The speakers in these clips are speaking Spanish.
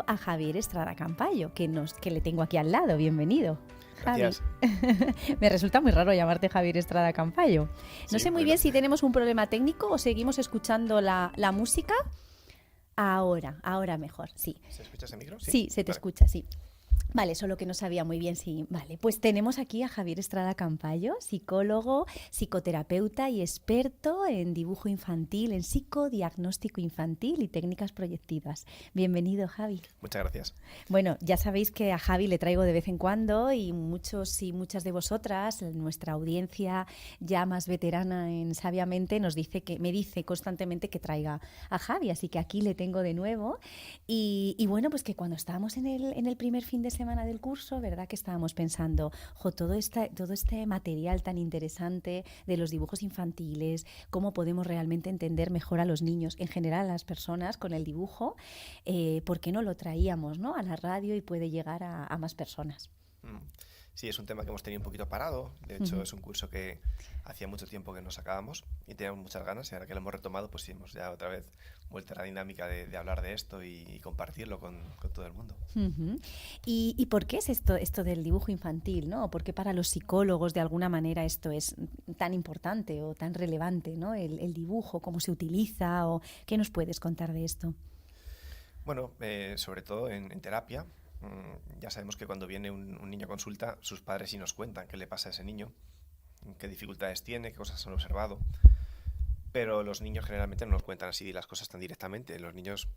presento a Javier Estrada Campayo, que le tengo aquí al lado. Bienvenido. Gracias. Me resulta muy raro llamarte Javier Estrada Campayo. No Sí, sé muy bueno. bien si tenemos un problema técnico o seguimos escuchando la música. Ahora mejor, sí. ¿Se escucha ese micro? Sí, se te Vale. escucha, sí. Vale, solo que no sabía muy bien si... Vale, pues tenemos aquí a Javier Estrada Campayo, psicólogo, psicoterapeuta y experto en dibujo infantil, en psicodiagnóstico infantil y técnicas proyectivas. Bienvenido, Javi. Muchas gracias. Bueno, ya sabéis que a Javi le traigo de vez en cuando y muchos y muchas de vosotras, nuestra audiencia ya más veterana en Sabiamente, me dice constantemente que traiga a Javi, así que aquí le tengo de nuevo. Y bueno, pues que cuando estábamos en el primer fin de semana del curso, ¿verdad? Que estábamos pensando, todo este material tan interesante de los dibujos infantiles, cómo podemos realmente entender mejor a los niños, en general a las personas con el dibujo, ¿por qué no lo traíamos, ¿no?, a la radio y puede llegar a más personas? Sí, es un tema que hemos tenido un poquito parado. De hecho, Ujú. es un curso que hacía mucho tiempo que no sacábamos y teníamos muchas ganas, y ahora que lo hemos retomado, pues sí, hemos ya otra vez vuelto a la dinámica de hablar de esto y compartirlo con todo el mundo. Uh-huh. ¿Y por qué es esto del dibujo infantil, ¿no? ¿Por qué para los psicólogos de alguna manera esto es tan importante o tan relevante, ¿no? El dibujo, cómo se utiliza, o qué nos puedes contar de esto? Bueno, sobre todo en terapia, ya sabemos que cuando viene un niño a consulta, sus padres sí nos cuentan qué le pasa a ese niño, qué dificultades tiene, qué cosas han observado. Pero los niños generalmente no nos cuentan así las cosas tan directamente. Los niños,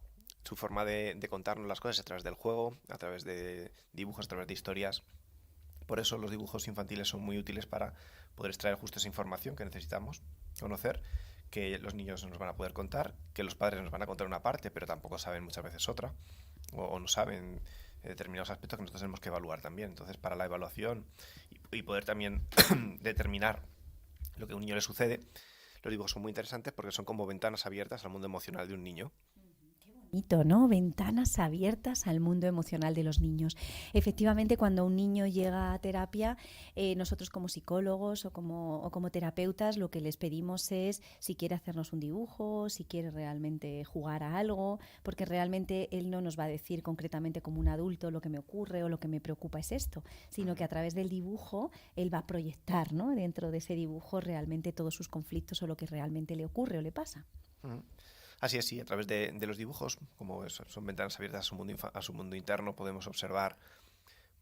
su forma de contarnos las cosas es a través del juego, a través de dibujos, a través de historias. Por eso los dibujos infantiles son muy útiles para poder extraer justo esa información que necesitamos conocer, que los niños nos van a poder contar, que los padres nos van a contar una parte, pero tampoco saben muchas veces otra, o no saben determinados aspectos que nosotros tenemos que evaluar también. Entonces, para la evaluación y poder también determinar lo que a un niño le sucede, los dibujos son muy interesantes porque son como ventanas abiertas al mundo emocional de un niño. Bonito, ¿no? Ventanas abiertas al mundo emocional de los niños. Efectivamente, cuando un niño llega a terapia, nosotros como psicólogos o como terapeutas lo que les pedimos es si quiere hacernos un dibujo, si quiere realmente jugar a algo, porque realmente él no nos va a decir concretamente como un adulto lo que me ocurre o lo que me preocupa es esto, sino que a través del dibujo él va a proyectar, ¿no?, dentro de ese dibujo realmente todos sus conflictos o lo que realmente le ocurre o le pasa. Así es, sí, a través de los dibujos, como son ventanas abiertas a su mundo interno, podemos observar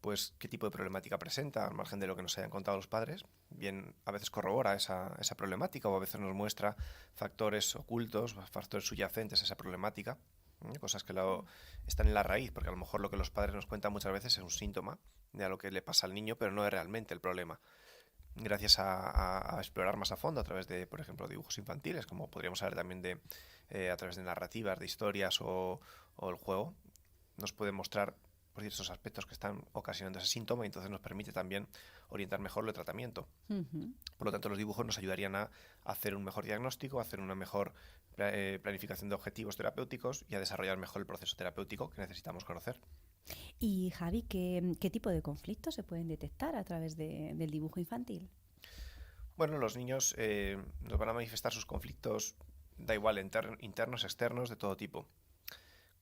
pues qué tipo de problemática presenta, al margen de lo que nos hayan contado los padres. Bien, a veces corrobora esa problemática, o a veces nos muestra factores ocultos, factores subyacentes a esa problemática, cosas que están en la raíz, porque a lo mejor lo que los padres nos cuentan muchas veces es un síntoma de lo que le pasa al niño, pero no es realmente el problema. Gracias a explorar más a fondo a través de, por ejemplo, dibujos infantiles, como podríamos saber también a través de narrativas, de historias o el juego, nos puede mostrar pues, esos aspectos que están ocasionando ese síntoma, y entonces nos permite también orientar mejor el tratamiento. Uh-huh. Por lo tanto, los dibujos nos ayudarían a hacer un mejor diagnóstico, a hacer una mejor planificación de objetivos terapéuticos y a desarrollar mejor el proceso terapéutico que necesitamos conocer. Y Javi, ¿qué tipo de conflictos se pueden detectar a través del dibujo infantil? Bueno, los niños nos van a manifestar sus conflictos, da igual, internos, externos, de todo tipo.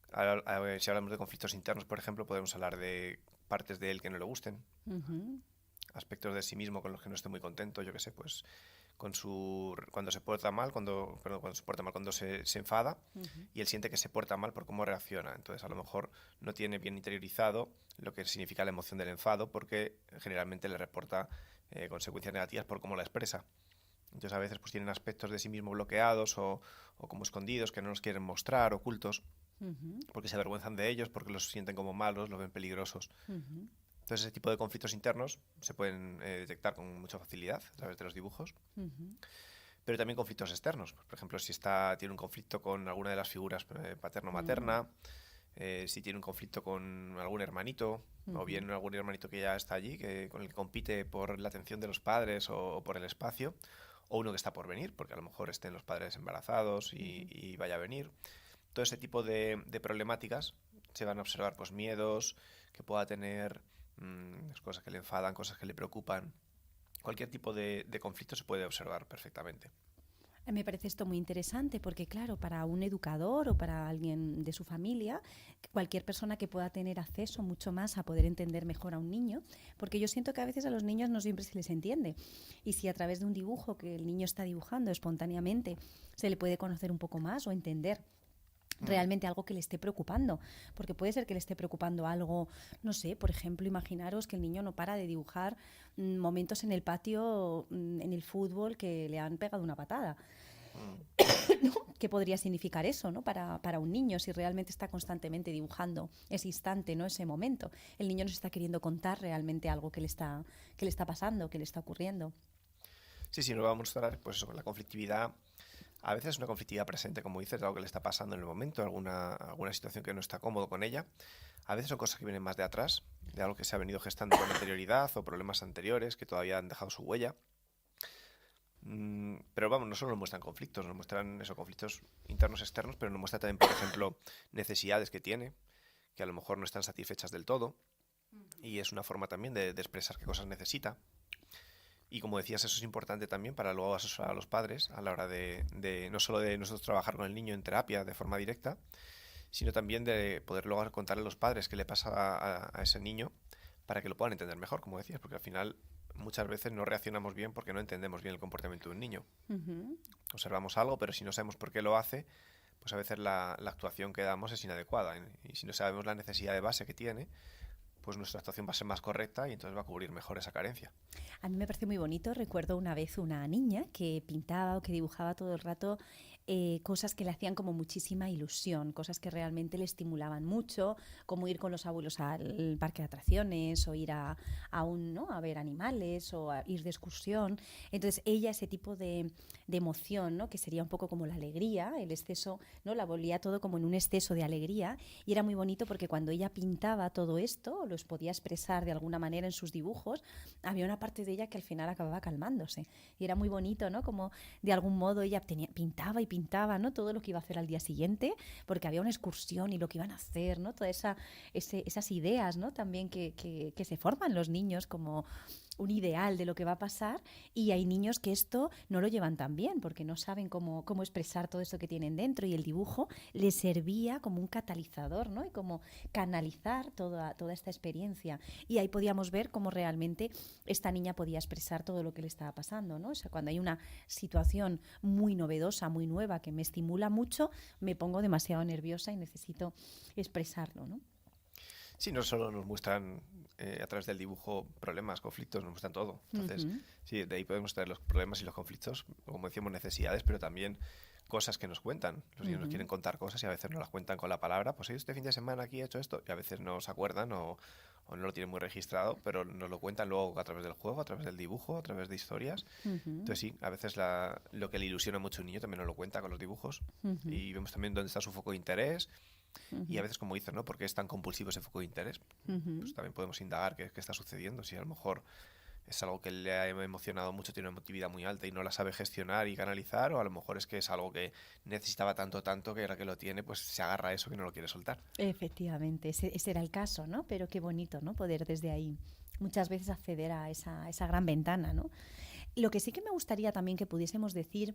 Si hablamos de conflictos internos, por ejemplo, podemos hablar de partes de él que no le gusten, Uh-huh. aspectos de sí mismo con los que no esté muy contento, yo qué sé, pues cuando se porta mal, cuando se enfada, Uh-huh. y él siente que se porta mal por cómo reacciona. Entonces, a lo mejor no tiene bien interiorizado lo que significa la emoción del enfado, porque generalmente le reporta consecuencias negativas por cómo la expresa. Entonces, a veces pues tienen aspectos de sí mismo bloqueados o como escondidos, que no nos quieren mostrar, ocultos, Uh-huh. porque se avergüenzan de ellos, porque los sienten como malos, los ven peligrosos. Uh-huh. Entonces, ese tipo de conflictos internos se pueden detectar con mucha facilidad a través de los dibujos. Uh-huh. Pero también conflictos externos. Por ejemplo, si tiene un conflicto con alguna de las figuras Uh-huh. paterno-materna, si tiene un conflicto con algún hermanito, o Uh-huh. bien algún hermanito que ya está allí, con el que compite por la atención de los padres o por el espacio, o uno que está por venir, porque a lo mejor estén los padres embarazados Uh-huh. y vaya a venir. Todo ese tipo de problemáticas se van a observar, pues miedos que pueda tener, cosas que le enfadan, cosas que le preocupan. Cualquier tipo de conflicto se puede observar perfectamente. Me parece esto muy interesante porque, claro, para un educador o para alguien de su familia, cualquier persona que pueda tener acceso mucho más a poder entender mejor a un niño, porque yo siento que a veces a los niños no siempre se les entiende. Y si a través de un dibujo que el niño está dibujando espontáneamente se le puede conocer un poco más o entender Mm. realmente algo que le esté preocupando, porque puede ser que le esté preocupando algo, no sé, por ejemplo, imaginaros que el niño no para de dibujar momentos en el patio, en el fútbol, que le han pegado una patada. Mm. ¿Qué podría significar eso, ¿no? Para un niño, si realmente está constantemente dibujando ese instante, ¿no? Ese momento? El niño nos está queriendo contar realmente algo que le está pasando, que le está ocurriendo. Sí, sí, nos va a mostrar, pues eso, la conflictividad. A veces es una conflictividad presente, como dices, de algo que le está pasando en el momento, alguna situación que no está cómodo con ella. A veces son cosas que vienen más de atrás, de algo que se ha venido gestando con anterioridad o problemas anteriores que todavía han dejado su huella. Pero vamos, no solo nos muestran conflictos, nos muestran esos conflictos internos, externos, pero nos muestra también, por ejemplo, necesidades que tiene, que a lo mejor no están satisfechas del todo, y es una forma también de expresar qué cosas necesita. Y como decías, eso es importante también para luego asesorar a los padres a la hora no solo de nosotros trabajar con el niño en terapia de forma directa, sino también de poder luego contarle a los padres qué le pasa a ese niño para que lo puedan entender mejor, como decías, porque al final muchas veces no reaccionamos bien porque no entendemos bien el comportamiento de un niño. Ujú. Observamos algo, pero si no sabemos por qué lo hace, pues a veces la actuación que damos es inadecuada. Y si no sabemos la necesidad de base que tiene, pues nuestra actuación va a ser más correcta y entonces va a cubrir mejor esa carencia. A mí me parece muy bonito. Recuerdo una vez una niña que pintaba o que dibujaba todo el rato cosas que le hacían como muchísima ilusión, cosas que realmente le estimulaban mucho, como ir con los abuelos al parque de atracciones o ir ¿no? a ver animales o a ir de excursión. Entonces ella ese tipo de emoción, ¿no? que sería un poco como la alegría, el exceso, ¿no? la volvía todo como en un exceso de alegría y era muy bonito porque cuando ella pintaba todo esto, los podía expresar de alguna manera en sus dibujos, había una parte de ella que al final acababa calmándose. Y era muy bonito, ¿no? Como de algún modo ella pintaba y pintaba, ¿no? Todo lo que iba a hacer al día siguiente, porque había una excursión y lo que iban a hacer, ¿no? Todas esas ideas, ¿no? También que se forman los niños como un ideal de lo que va a pasar y hay niños que esto no lo llevan tan bien porque no saben cómo expresar todo esto que tienen dentro y el dibujo les servía como un catalizador, ¿no? Y como canalizar toda esta experiencia. Y ahí podíamos ver cómo realmente esta niña podía expresar todo lo que le estaba pasando, ¿no? O sea, cuando hay una situación muy novedosa, muy nueva, que me estimula mucho, me pongo demasiado nerviosa y necesito expresarlo, ¿no? Sí, no solo nos muestran a través del dibujo problemas, conflictos, nos muestran todo. Entonces, Ujú, sí, de ahí podemos traer los problemas y los conflictos, como decíamos, necesidades, pero también cosas que nos cuentan. Los niños nos ujú, quieren contar cosas y a veces no las cuentan con la palabra. Pues este fin de semana aquí he hecho esto y a veces no se acuerdan o no lo tienen muy registrado, pero nos lo cuentan luego a través del juego, a través del dibujo, a través de historias. ujú, Entonces sí, a veces lo que le ilusiona mucho a un niño también nos lo cuenta con los dibujos ujú, y vemos también dónde está su foco de interés y a ujú, veces, como dices, ¿no? ¿Por qué es tan compulsivo ese foco de interés? ujú. Pues también podemos indagar qué está sucediendo. Si a lo mejor es algo que le ha emocionado mucho, tiene una emotividad muy alta y no la sabe gestionar y canalizar, o a lo mejor es que es algo que necesitaba tanto que ahora que lo tiene, pues se agarra a eso que no lo quiere soltar. Efectivamente, ese era el caso, ¿no? Pero qué bonito, ¿no? Poder desde ahí muchas veces acceder a esa gran ventana, ¿no? Lo que sí que me gustaría también que pudiésemos decir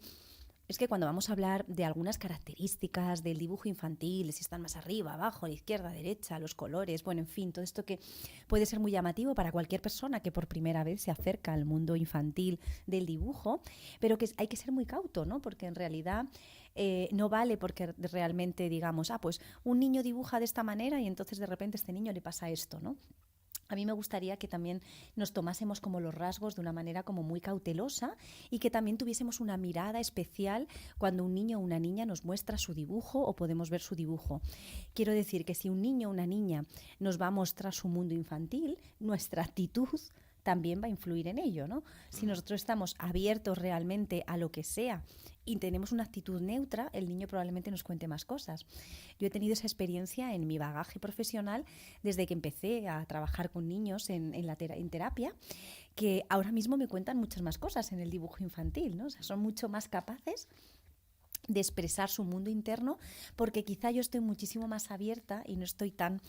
es que cuando vamos a hablar de algunas características del dibujo infantil, si están más arriba, abajo, a la izquierda, a la derecha, los colores, bueno, en fin, todo esto que puede ser muy llamativo para cualquier persona que por primera vez se acerca al mundo infantil del dibujo, pero que hay que ser muy cauto, ¿no? Porque en realidad no vale porque realmente digamos, pues un niño dibuja de esta manera y entonces de repente a este niño le pasa esto, ¿no? A mí me gustaría que también nos tomásemos como los rasgos de una manera como muy cautelosa y que también tuviésemos una mirada especial cuando un niño o una niña nos muestra su dibujo o podemos ver su dibujo. Quiero decir que si un niño o una niña nos va a mostrar su mundo infantil, nuestra actitud también va a influir en ello, ¿no? Si Mm. nosotros estamos abiertos realmente a lo que sea y tenemos una actitud neutra, el niño probablemente nos cuente más cosas. Yo he tenido esa experiencia en mi bagaje profesional desde que empecé a trabajar con niños en terapia, que ahora mismo me cuentan muchas más cosas en el dibujo infantil, ¿no? O sea, son mucho más capaces de expresar su mundo interno porque quizá yo estoy muchísimo más abierta y no estoy tan,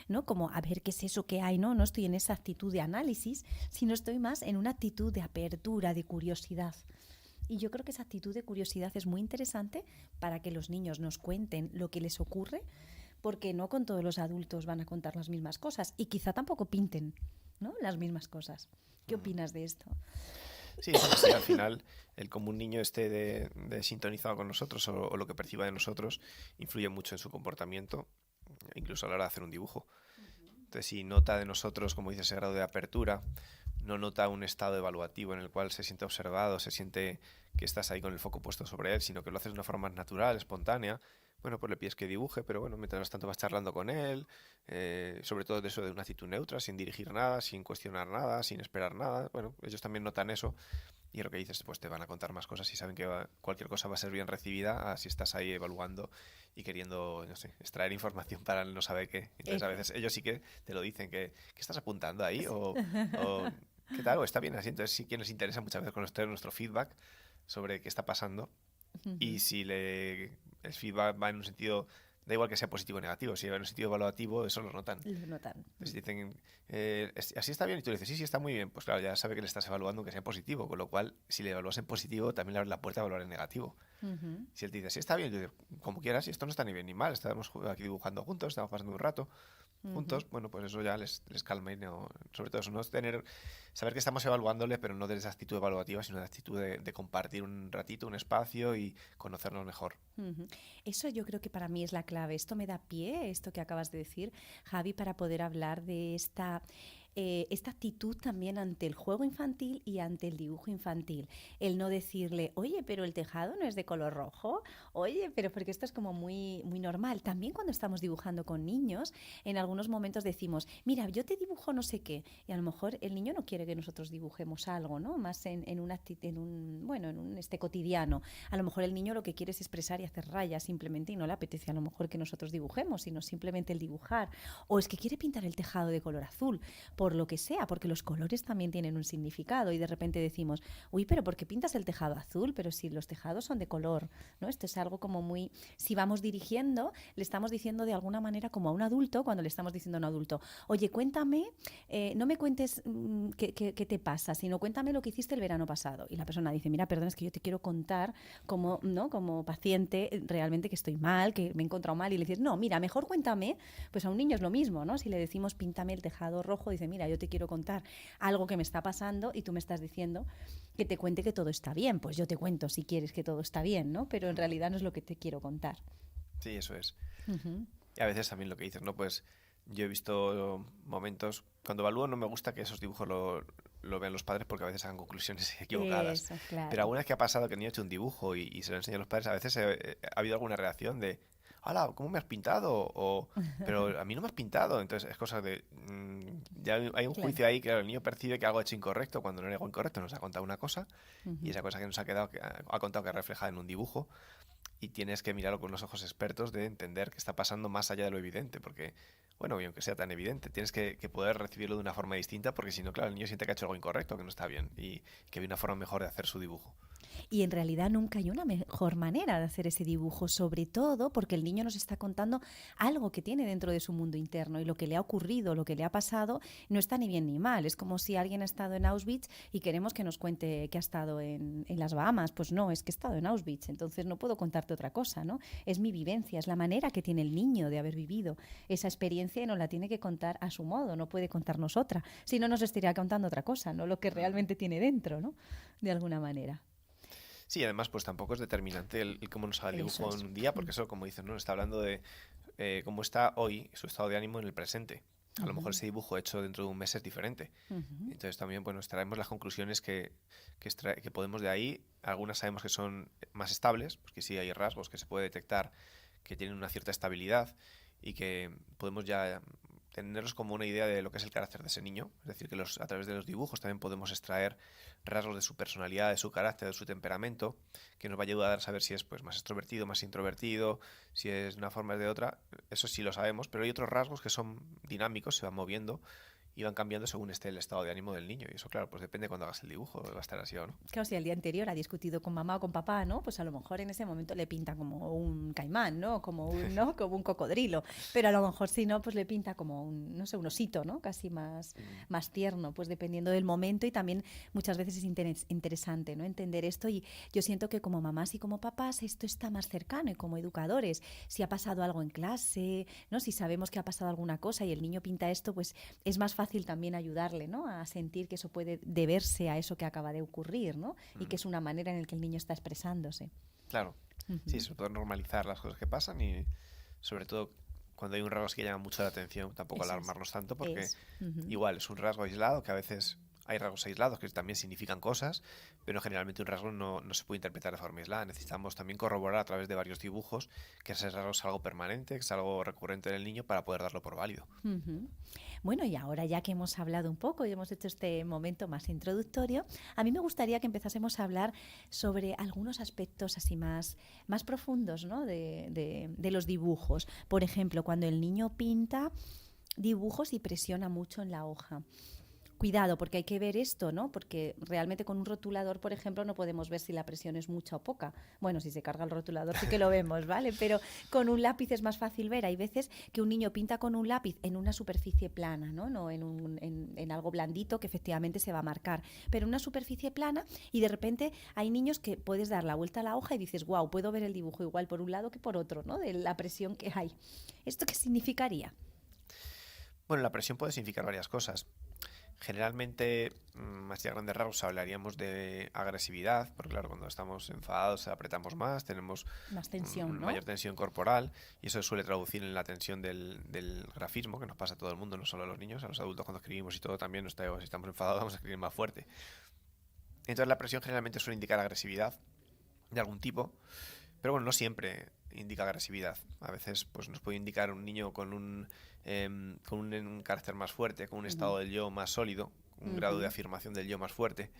¿no? Como a ver qué es eso que hay, no estoy en esa actitud de análisis, sino estoy más en una actitud de apertura, de curiosidad. Y yo creo que esa actitud de curiosidad es muy interesante para que los niños nos cuenten lo que les ocurre, porque no con todos los adultos van a contar las mismas cosas y quizá tampoco pinten, ¿no?, las mismas cosas. ¿Qué opinas de esto? Sí, sí, al final el cómo un niño esté de sintonizado con nosotros o lo que perciba de nosotros influye mucho en su comportamiento, incluso a la hora de hacer un dibujo. Entonces, si nota de nosotros, como dice, ese grado de apertura, no nota un estado evaluativo en el cual se siente observado, se siente que estás ahí con el foco puesto sobre él, sino que lo haces de una forma natural, espontánea, bueno, pues le pides que dibuje, pero bueno, mientras tanto vas charlando con él, sobre todo de eso de una actitud neutra, sin dirigir nada, sin cuestionar nada, sin esperar nada. Bueno, ellos también notan eso y lo que dices, pues te van a contar más cosas y saben que cualquier cosa va a ser bien recibida si estás ahí evaluando y queriendo, no sé, extraer información para no saber qué. Entonces a veces ellos sí que te lo dicen, ¿qué estás apuntando ahí? O ¿qué tal? O está bien así. Entonces sí que nos interesa muchas veces conocer nuestro feedback sobre qué está pasando. Y si el feedback va en un sentido, da igual que sea positivo o negativo, si va en un sentido evaluativo, eso lo notan. Lo notan. Si dicen, así está bien, y tú le dices, sí, sí, está muy bien, pues claro, ya sabe que le estás evaluando que sea positivo, con lo cual, si le evalúas en positivo, también le abres la puerta a evaluar en negativo. Si él te dice, sí, está bien, y tú dices, como quieras, y esto no está ni bien ni mal, estamos aquí dibujando juntos, estamos pasando un rato juntos, bueno, pues eso ya les calma y no, sobre todo eso, no es saber que estamos evaluándole, pero no de esa actitud evaluativa, sino de actitud de compartir un ratito, un espacio y conocernos mejor. Eso yo creo que para mí es la clave. Esto me da pie, esto que acabas de decir, Javi, para poder hablar de esta actitud también ante el juego infantil y ante el dibujo infantil. El no decirle, oye, pero el tejado no es de color rojo, oye, pero porque esto es como muy, muy normal. También cuando estamos dibujando con niños, en algunos momentos decimos, mira, yo te dibujo no sé qué, y a lo mejor el niño no quiere que nosotros dibujemos algo, ¿no? Más en un cotidiano. A lo mejor el niño lo que quiere es expresar y hacer rayas simplemente y no le apetece a lo mejor que nosotros dibujemos, sino simplemente el dibujar. O es que quiere pintar el tejado de color azul, por lo que sea, porque los colores también tienen un significado y de repente decimos, uy, pero ¿por qué pintas el tejado azul? Pero si los tejados son de color, ¿no? Esto es algo como muy, si vamos dirigiendo, le estamos diciendo de alguna manera como a un adulto, cuando le estamos diciendo a un adulto, oye, cuéntame, no me cuentes qué te pasa, sino cuéntame lo que hiciste el verano pasado. Y la persona dice, mira, perdón, es que yo te quiero contar como, ¿no?, como paciente realmente que estoy mal, que me he encontrado mal, y le dices, no, mira, mejor cuéntame. Pues a un niño es lo mismo, ¿no? Si le decimos píntame el tejado rojo, dice, mira, yo te quiero contar algo que me está pasando y tú me estás diciendo que te cuente que todo está bien. Pues yo te cuento si quieres que todo está bien, ¿no? Pero en realidad no es lo que te quiero contar. Sí, eso es. Y a veces también lo que dices, ¿no? Pues yo he visto momentos, cuando evalúo no me gusta que esos dibujos lo vean los padres porque a veces hagan conclusiones equivocadas. Eso, claro. Pero alguna vez que ha pasado que el niño ha hecho un dibujo y se lo enseña a los padres, a veces ha habido alguna reacción de, ¡hala! ¿Cómo me has pintado? Pero a mí no me has pintado. Entonces es cosa de, ya hay un juicio ahí que el niño percibe que algo ha hecho incorrecto cuando no era algo incorrecto, nos ha contado una cosa y esa cosa que nos ha quedado, que ha contado que refleja en un dibujo. Y tienes que mirarlo con los ojos expertos de entender qué está pasando más allá de lo evidente, porque, bueno, y aunque sea tan evidente, tienes que poder recibirlo de una forma distinta, porque si no, claro, el niño siente que ha hecho algo incorrecto, que no está bien, y que hay una forma mejor de hacer su dibujo. Y en realidad nunca hay una mejor manera de hacer ese dibujo, sobre todo porque el niño nos está contando algo que tiene dentro de su mundo interno y lo que le ha ocurrido, lo que le ha pasado, no está ni bien ni mal. Es como si alguien ha estado en Auschwitz y queremos que nos cuente que ha estado en las Bahamas. Pues no, es que he estado en Auschwitz, entonces no puedo contarte otra cosa, ¿no? Es mi vivencia, es la manera que tiene el niño de haber vivido esa experiencia y nos la tiene que contar a su modo, no puede contarnos otra. Si no, nos estaría contando otra cosa, no lo que realmente tiene dentro, ¿no? De alguna manera. Sí, además, pues tampoco es determinante el cómo nos haga el dibujo en un día, porque eso, como dices, ¿no? Está hablando de cómo está hoy su estado de ánimo en el presente. A lo mejor ese dibujo hecho dentro de un mes es diferente. Entonces también, bueno, extraemos las conclusiones que podemos de ahí. Algunas sabemos que son más estables, porque sí hay rasgos que se puede detectar que tienen una cierta estabilidad y que podemos ya tenerlos como una idea de lo que es el carácter de ese niño. Es decir, que a través de los dibujos también podemos extraer rasgos de su personalidad, de su carácter, de su temperamento, que nos va a ayudar a saber si es pues más extrovertido, más introvertido, si es de una forma o de otra. Eso sí lo sabemos, pero hay otros rasgos que son dinámicos, se van moviendo y van cambiando según esté el estado de ánimo del niño. Y eso, claro, pues depende cuando hagas el dibujo, va a estar así o no. Claro, si el día anterior ha discutido con mamá o con papá, ¿no? Pues a lo mejor en ese momento le pinta como un caimán, ¿no? Como un, ¿no? Como un cocodrilo. Pero a lo mejor si no, pues le pinta como un, no sé, un osito, ¿no? Casi más tierno, pues dependiendo del momento. Y también muchas veces es interesante, ¿no? Entender esto. Y yo siento que como mamás y como papás esto está más cercano, y como educadores, si ha pasado algo en clase, ¿no? Si sabemos que ha pasado alguna cosa y el niño pinta esto, pues es más fácil también ayudarle, ¿no? A sentir que eso puede deberse a eso que acaba de ocurrir, ¿no? Y que es una manera en la que el niño está expresándose. Claro, sí, sobre todo normalizar las cosas que pasan y sobre todo cuando hay un rasgo que llama mucho la atención, tampoco Eso alarmarnos tanto porque es. Ujú. igual es un rasgo aislado que a veces hay rasgos aislados que también significan cosas, pero generalmente un rasgo no se puede interpretar de forma aislada. Necesitamos también corroborar a través de varios dibujos que ese rasgo es algo permanente, que es algo recurrente en el niño para poder darlo por válido. Ujú. Bueno, y ahora ya que hemos hablado un poco y hemos hecho este momento más introductorio, a mí me gustaría que empezásemos a hablar sobre algunos aspectos así más profundos, ¿no? de los dibujos. Por ejemplo, cuando el niño pinta dibujos y presiona mucho en la hoja. Cuidado, porque hay que ver esto, ¿no? Porque realmente con un rotulador, por ejemplo, no podemos ver si la presión es mucha o poca. Bueno, si se carga el rotulador sí que lo vemos, ¿vale? Pero con un lápiz es más fácil ver. Hay veces que un niño pinta con un lápiz en una superficie plana, ¿no? No en algo blandito que efectivamente se va a marcar, pero en una superficie plana, y de repente hay niños que puedes dar la vuelta a la hoja y dices, wow, puedo ver el dibujo igual por un lado que por otro, ¿no? De la presión que hay. ¿Esto qué significaría? Bueno, la presión puede significar varias cosas. Generalmente, así a grandes rasgos, hablaríamos de agresividad, porque claro, cuando estamos enfadados apretamos más, tenemos Más tensión, ¿no? mayor tensión corporal y eso suele traducir en la tensión del grafismo, que nos pasa a todo el mundo, no solo a los niños, a los adultos cuando escribimos y todo también, si estamos enfadados vamos a escribir más fuerte. Entonces la presión generalmente suele indicar agresividad de algún tipo, pero bueno, no siempre indica agresividad. A veces pues nos puede indicar un niño con un carácter más fuerte, con un estado del yo más sólido, un grado de afirmación del yo más fuerte,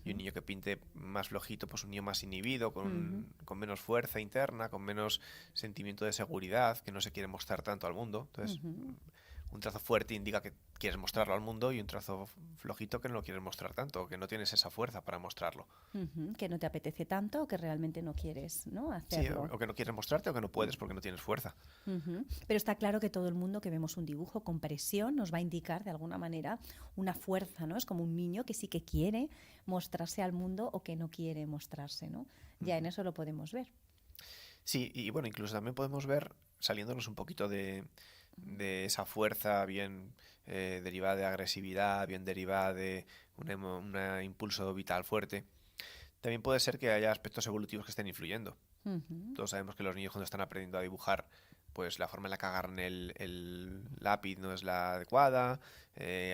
y un niño que pinte más flojito, pues un niño más inhibido, con menos fuerza interna, con menos sentimiento de seguridad, que no se quiere mostrar tanto al mundo. Entonces, un trazo fuerte indica que quieres mostrarlo al mundo y un trazo flojito que no lo quieres mostrar tanto, que no tienes esa fuerza para mostrarlo. Que no te apetece tanto o que realmente no quieres, ¿no? Sí, hacerlo. o que no quieres mostrarte o que no puedes porque no tienes fuerza. Pero está claro que todo el mundo que vemos un dibujo con presión nos va a indicar de alguna manera una fuerza, ¿no? Es como un niño que sí que quiere mostrarse al mundo o que no quiere mostrarse, ¿no? Ya en eso lo podemos ver. Sí, y bueno, incluso también podemos ver, saliéndonos un poquito de esa fuerza bien derivada de agresividad, bien derivada de un impulso vital fuerte, también puede ser que haya aspectos evolutivos que estén influyendo. Todos sabemos que los niños cuando están aprendiendo a dibujar, pues la forma en la que agarran el lápiz no es la adecuada,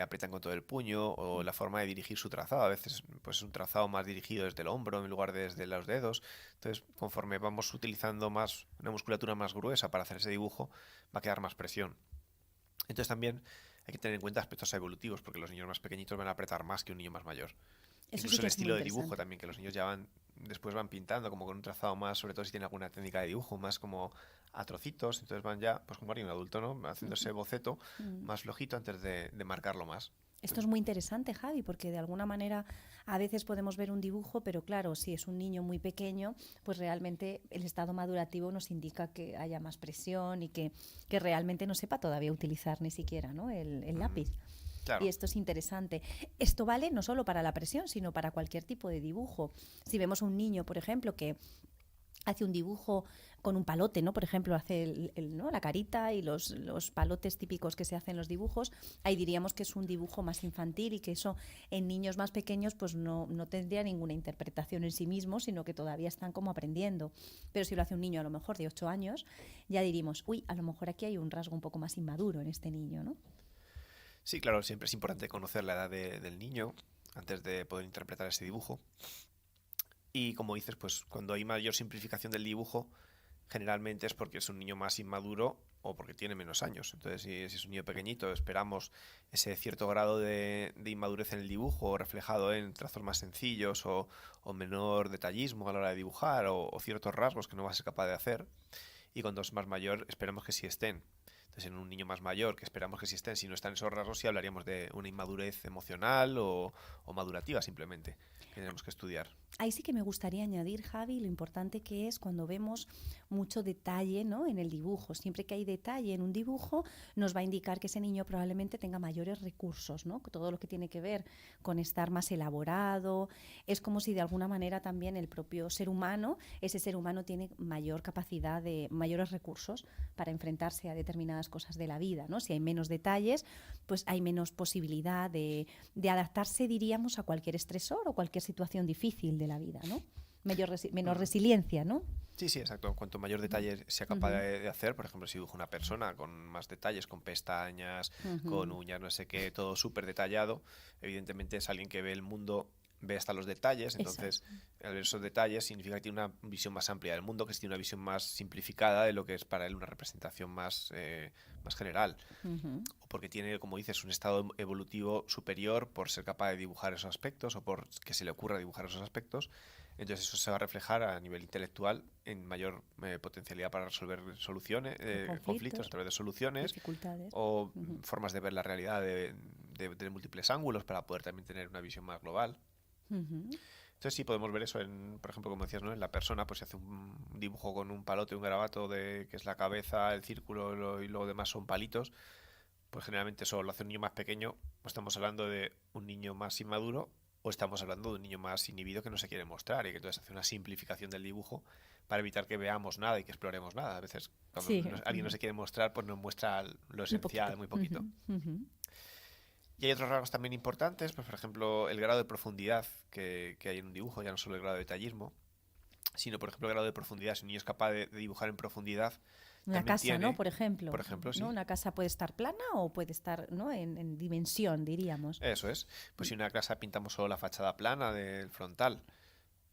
aprietan con todo el puño, o la forma de dirigir su trazado. A veces pues es un trazado más dirigido desde el hombro en lugar de desde los dedos. Entonces, conforme vamos utilizando más una musculatura más gruesa para hacer ese dibujo, va a quedar más presión. Entonces también hay que tener en cuenta aspectos evolutivos, porque los niños más pequeñitos van a apretar más que un niño más mayor. Eso sí Incluso que el es muy estilo de dibujo interesante. también, que los niños ya después van pintando como con un trazado más, sobre todo si tienen alguna técnica de dibujo, más como a trocitos, entonces van ya, pues como haría un adulto, ¿no? Haciendo ese boceto más flojito antes de marcarlo más. Esto es muy interesante, Javi, porque de alguna manera a veces podemos ver un dibujo, pero claro, si es un niño muy pequeño, pues realmente el estado madurativo nos indica que haya más presión y que realmente no sepa todavía utilizar ni siquiera, ¿no? el lápiz. Y Claro. esto es interesante. Esto vale no solo para la presión, sino para cualquier tipo de dibujo. Si vemos un niño, por ejemplo, que hace un dibujo con un palote, ¿no? Por ejemplo, hace ¿no? la carita y los palotes típicos que se hacen en los dibujos, ahí diríamos que es un dibujo más infantil y que eso en niños más pequeños pues no tendría ninguna interpretación en sí mismo, sino que todavía están como aprendiendo. Pero si lo hace un niño a lo mejor de 8 años, ya diríamos, uy, a lo mejor aquí hay un rasgo un poco más inmaduro en este niño, ¿no? Sí, claro, siempre es importante conocer la edad del niño antes de poder interpretar ese dibujo. Y como dices, pues cuando hay mayor simplificación del dibujo, generalmente es porque es un niño más inmaduro o porque tiene menos años. Entonces, si es un niño pequeñito, esperamos ese cierto grado de inmadurez en el dibujo, reflejado en trazos más sencillos o menor detallismo a la hora de dibujar o ciertos rasgos que no va a ser capaz de hacer. Y cuando es más mayor, esperamos que sí estén. Entonces, en un niño más mayor, que esperamos que sí estén, si no están esos rasgos, sí hablaríamos de una inmadurez emocional o madurativa simplemente, que tenemos que estudiar. Ahí sí que me gustaría añadir, Javi, lo importante que es cuando vemos mucho detalle, ¿no?, en el dibujo. Siempre que hay detalle en un dibujo, nos va a indicar que ese niño probablemente tenga mayores recursos, ¿no? Todo lo que tiene que ver con estar más elaborado. Es como si de alguna manera también el propio ser humano, ese ser humano tiene mayor capacidad de mayores recursos para enfrentarse a determinadas cosas de la vida, ¿no? Si hay menos detalles, pues hay menos posibilidad de adaptarse, diríamos, a cualquier estresor o cualquier situación difícil de la vida, ¿no? Menos resiliencia, ¿no? Sí, sí, exacto. Cuanto mayor detalle sea capaz de hacer, por ejemplo, si dibujo una persona con más detalles, con pestañas, con uñas, no sé qué, todo súper detallado, evidentemente es alguien que ve el mundo, ve hasta los detalles, entonces al ver esos detalles significa que tiene una visión más amplia del mundo, que tiene una visión más simplificada de lo que es para él una representación más, más general. O porque tiene, como dices, un estado evolutivo superior por ser capaz de dibujar esos aspectos o por que se le ocurra dibujar esos aspectos. Entonces eso se va a reflejar a nivel intelectual en mayor potencialidad para resolver conflictos a través de soluciones dificultades o formas de ver la realidad de múltiples ángulos para poder también tener una visión más global. Entonces sí podemos ver eso, por ejemplo, como decías, ¿no?, en la persona, pues se hace un dibujo con un palote, un garabato, que es la cabeza, el círculo y lo demás son palitos. Pues generalmente eso lo hace un niño más pequeño, o estamos hablando de un niño más inmaduro, o estamos hablando de un niño más inhibido que no se quiere mostrar y que entonces hace una simplificación del dibujo para evitar que veamos nada y que exploremos nada. A veces cuando alguien no se quiere mostrar, pues nos muestra lo esencial, muy poquito. Y hay otros rasgos también importantes, pues por ejemplo el grado de profundidad que hay en un dibujo, ya no solo el grado de detallismo, sino por ejemplo el grado de profundidad. Si un niño es capaz de dibujar en profundidad, una casa, tiene, ¿no? Por ejemplo, sí. ¿no? Una casa puede estar plana o puede estar, ¿no?, en dimensión, diríamos. Eso es. Pues si una casa pintamos solo la fachada plana del frontal,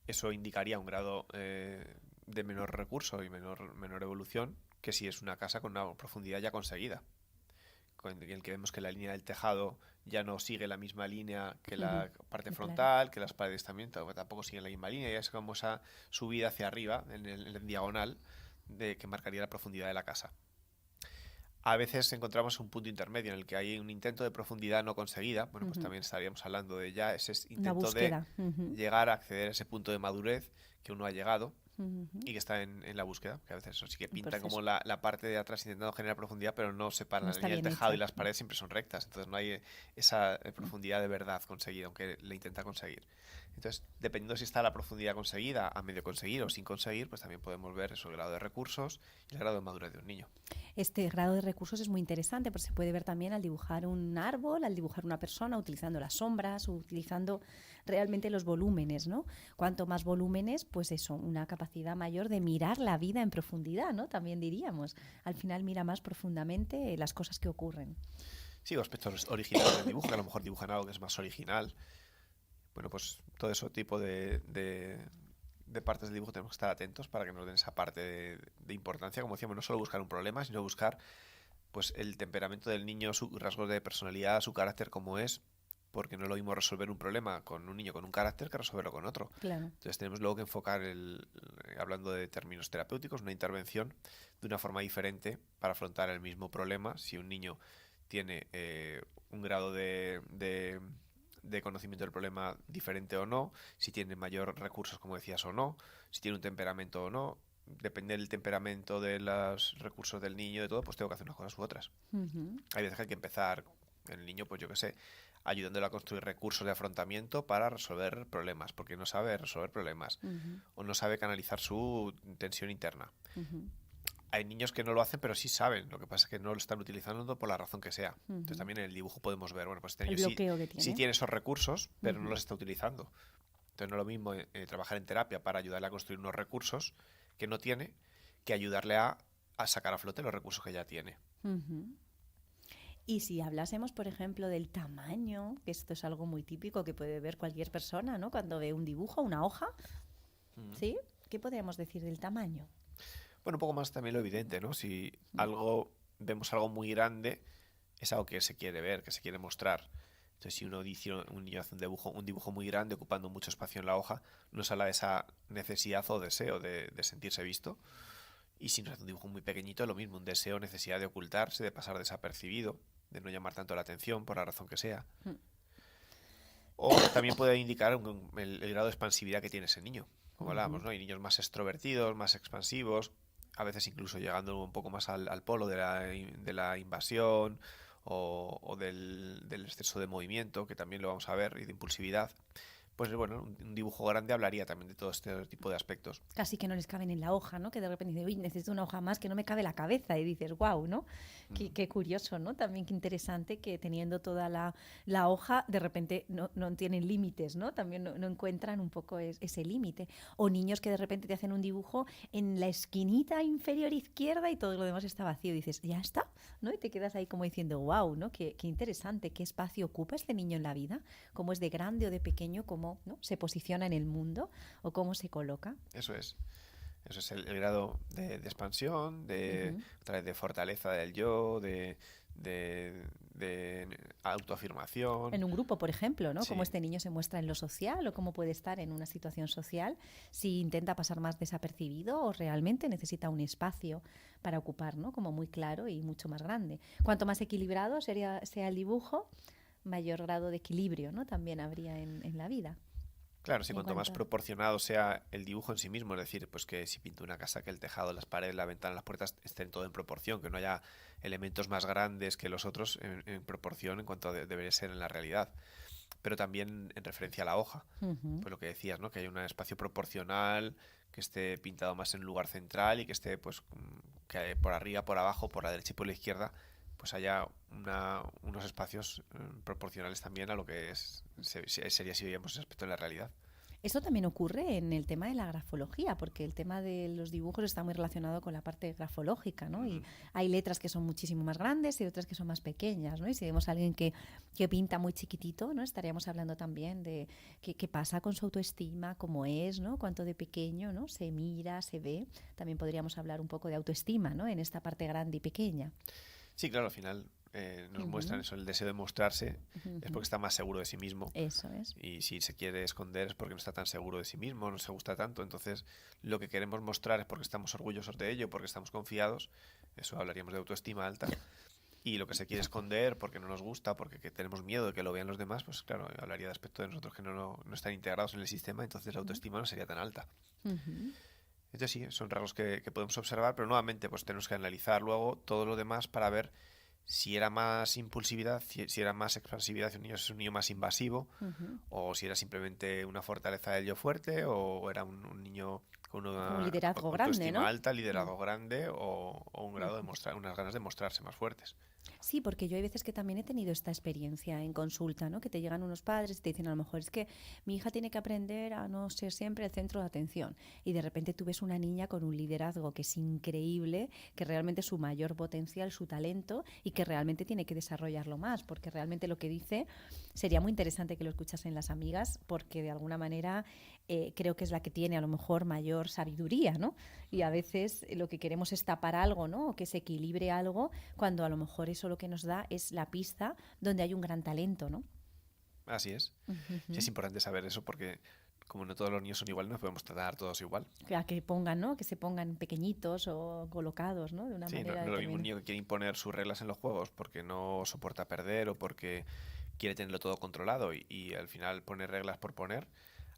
eso indicaría un grado de menor recurso y menor evolución que si es una casa con una profundidad ya conseguida, en el que vemos que la línea del tejado ya no sigue la misma línea que la parte frontal, que las paredes también tampoco siguen la misma línea, y es como esa subida hacia arriba en diagonal que marcaría la profundidad de la casa. A veces encontramos un punto intermedio en el que hay un intento de profundidad no conseguida. Bueno, pues también estaríamos hablando de ya ese intento de llegar a acceder a ese punto de madurez que uno ha llegado y que está en la búsqueda, que a veces eso sí que pintan como la parte de atrás intentando generar profundidad, pero no separan la línea del tejado y las paredes siempre son rectas, entonces no hay esa profundidad de verdad conseguida, aunque le intenta conseguir. Entonces, dependiendo si está la profundidad conseguida, a medio conseguir o sin conseguir, pues también podemos ver eso, el grado de recursos y el grado de madurez de un niño. Este grado de recursos es muy interesante porque se puede ver también al dibujar un árbol, al dibujar una persona, utilizando las sombras, utilizando realmente los volúmenes, ¿no? Cuanto más volúmenes, pues eso, una capacidad mayor de mirar la vida en profundidad, ¿no? También diríamos. Al final mira más profundamente las cosas que ocurren. Sí, aspectos originales del dibujo, que a lo mejor dibujan algo que es más original. Bueno, pues todo ese tipo de partes del dibujo tenemos que estar atentos para que nos den esa parte de importancia. Como decíamos, no solo buscar un problema, sino buscar pues el temperamento del niño, sus rasgos de personalidad, su carácter como es, porque no es lo mismo resolver un problema con un niño con un carácter que resolverlo con otro. Claro. Entonces tenemos luego que enfocar, hablando de términos terapéuticos, una intervención de una forma diferente para afrontar el mismo problema. Si un niño tiene un grado de conocimiento del problema diferente o no, si tiene mayor recursos, como decías, o no, si tiene un temperamento o no. Depende del temperamento, de los recursos del niño, de todo, pues tengo que hacer unas cosas u otras. Hay veces que hay que empezar el niño, pues yo qué sé, ayudándole a construir recursos de afrontamiento para resolver problemas, porque no sabe resolver problemas o no sabe canalizar su tensión interna. Hay niños que no lo hacen, pero sí saben. Lo que pasa es que no lo están utilizando por la razón que sea. Entonces también en el dibujo podemos ver, bueno, pues este niño sí tiene esos recursos, pero no los está utilizando. Entonces no es lo mismo trabajar en terapia para ayudarle a construir unos recursos que no tiene, que ayudarle a sacar a flote los recursos que ya tiene. Y si hablásemos, por ejemplo, del tamaño, que esto es algo muy típico que puede ver cualquier persona, ¿no?, cuando ve un dibujo, una hoja, ¿sí? ¿Qué podríamos decir del tamaño? Bueno, un poco más también lo evidente, ¿no? Si vemos algo muy grande, es algo que se quiere ver, que se quiere mostrar. Entonces, si un niño hace un dibujo muy grande, ocupando mucho espacio en la hoja, nos habla de esa necesidad o deseo de sentirse visto. Y si nos hace un dibujo muy pequeñito, lo mismo, un deseo, necesidad de ocultarse, de pasar desapercibido, de no llamar tanto la atención por la razón que sea. Mm. O también puede indicar el grado de expansividad que tiene ese niño. Como hablábamos, Ujú. ¿no? Hay niños más extrovertidos, más expansivos, a veces incluso llegando un poco más al polo de la invasión o del exceso de movimiento, que también lo vamos a ver, y de impulsividad. Pues bueno, un dibujo grande hablaría también de todo este tipo de aspectos. Casi que no les caben en la hoja, ¿no? Que de repente dice, uy, necesito una hoja más que no me cabe la cabeza. Y dices, wow, ¿no? Qué curioso, ¿no? También qué interesante que teniendo toda la hoja, de repente no tienen límites, ¿no? También no encuentran un poco ese límite. O niños que de repente te hacen un dibujo en la esquinita inferior izquierda y todo lo demás está vacío. Y dices, ya está, ¿no? Y te quedas ahí como diciendo, wow, ¿no? Qué interesante, qué espacio ocupa este niño en la vida, cómo es de grande o de pequeño, cómo, ¿no?, se posiciona en el mundo o cómo se coloca. Eso es. Eso es el grado de expansión, Ujú. otra vez de fortaleza del yo, de autoafirmación. En un grupo, por ejemplo, ¿no? Cómo Sí, este niño se muestra en lo social o cómo puede estar en una situación social, si intenta pasar más desapercibido o realmente necesita un espacio para ocupar, ¿no? Como muy claro y mucho más grande. Cuanto más equilibrado sea el dibujo, mayor grado de equilibrio, ¿no? También habría en la vida. claro, sí, En cuanto más cuanto a... proporcionado sea el dibujo en sí mismo, es decir, pues que si pinto una casa, que el tejado, las paredes, la ventana, las puertas estén todo en proporción, que no haya elementos más grandes que los otros en proporción en cuanto debería ser en la realidad. Pero también en referencia a la hoja, Ujú. pues lo que decías, ¿no? Que haya un espacio proporcional, que esté pintado más en un lugar central y que esté, pues, que por arriba, por abajo, por la derecha y por la izquierda, pues haya unos espacios proporcionales también a lo que sería si veíamos ese aspecto en la realidad. Eso también ocurre en el tema de la grafología, porque el tema de los dibujos está muy relacionado con la parte grafológica, ¿no? Y Ujú. hay letras que son muchísimo más grandes y otras que son más pequeñas, ¿no? Y si vemos a alguien que pinta muy chiquitito, ¿no? Estaríamos hablando también de qué pasa con su autoestima, cómo es, ¿no? Cuánto de pequeño, ¿no? Se mira, se ve. También podríamos hablar un poco de autoestima, ¿no? En esta parte grande y pequeña. Sí, claro, al final nos muestran Ujú, eso, el deseo de mostrarse es ujú. porque está más seguro de sí mismo. Eso es. Y si se quiere esconder es porque no está tan seguro de sí mismo, no se gusta tanto. Entonces, lo que queremos mostrar es porque estamos orgullosos de ello, porque estamos confiados. Eso hablaríamos de autoestima alta. Y lo que se quiere esconder porque no nos gusta, porque tenemos miedo de que lo vean los demás, pues claro, hablaría de aspectos de nosotros que no están integrados en el sistema, entonces la autoestima no sería tan alta. Ujú. Entonces sí, son rasgos que podemos observar, pero nuevamente pues tenemos que analizar luego todo lo demás para ver si era más impulsividad, si era más expansividad, si un niño es un niño más invasivo, Ujú. o si era simplemente una fortaleza del yo fuerte, o era un niño con Como un una liderazgo grande, autoestima ¿no? alta, Mm. liderazgo grande, o un grado de Ujú. mostrar, unas ganas de mostrarse más fuertes. Sí, porque yo hay veces que también he tenido esta experiencia en consulta, ¿no? Que te llegan unos padres y te dicen, a lo mejor es que mi hija tiene que aprender a no ser siempre el centro de atención. Y de repente tú ves una niña con un liderazgo que es increíble, que realmente es su mayor potencial, su talento, y que realmente tiene que desarrollarlo más, porque realmente lo que dice sería muy interesante que lo escuchasen las amigas, porque de alguna manera creo que es la que tiene a lo mejor mayor sabiduría, ¿no? Y a veces lo que queremos es tapar algo, ¿no? O que se equilibre algo, cuando a lo mejor eso lo que nos da es la pista donde hay un gran talento, ¿no? Así es. Sí, es Ujú. importante saber eso porque como no todos los niños son iguales, no podemos tratar todos igual. A que pongan, ¿no? Que se pongan pequeñitos o colocados, ¿no? De una Sí, manera no es lo mismo un determinada. niño que quiere imponer sus reglas en los juegos porque no soporta perder o porque quiere tenerlo todo controlado y al final pone reglas por poner,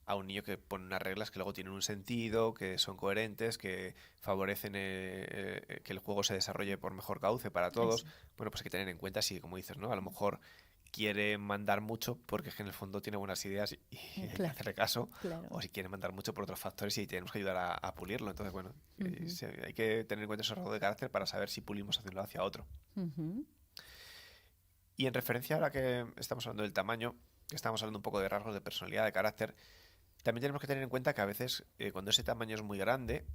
a un niño que pone unas reglas que luego tienen un sentido, que son coherentes, que favorecen que el juego se desarrolle por mejor cauce para todos. Eso. Bueno, pues hay que tener en cuenta si, como dices, ¿no? A lo mejor quiere mandar mucho porque es que en el fondo tiene buenas ideas y hay que Claro, hacerle caso, claro. o si quiere mandar mucho por otros factores y tenemos que ayudar a pulirlo. Entonces, bueno, Ujú, hay que tener en cuenta esos rasgos de carácter para saber si pulimos hacia un lado hacia otro. ujú. Y en referencia a la que estamos hablando del tamaño, que estamos hablando un poco de rasgos de personalidad, de carácter, también tenemos que tener en cuenta que a veces cuando ese tamaño es muy grande,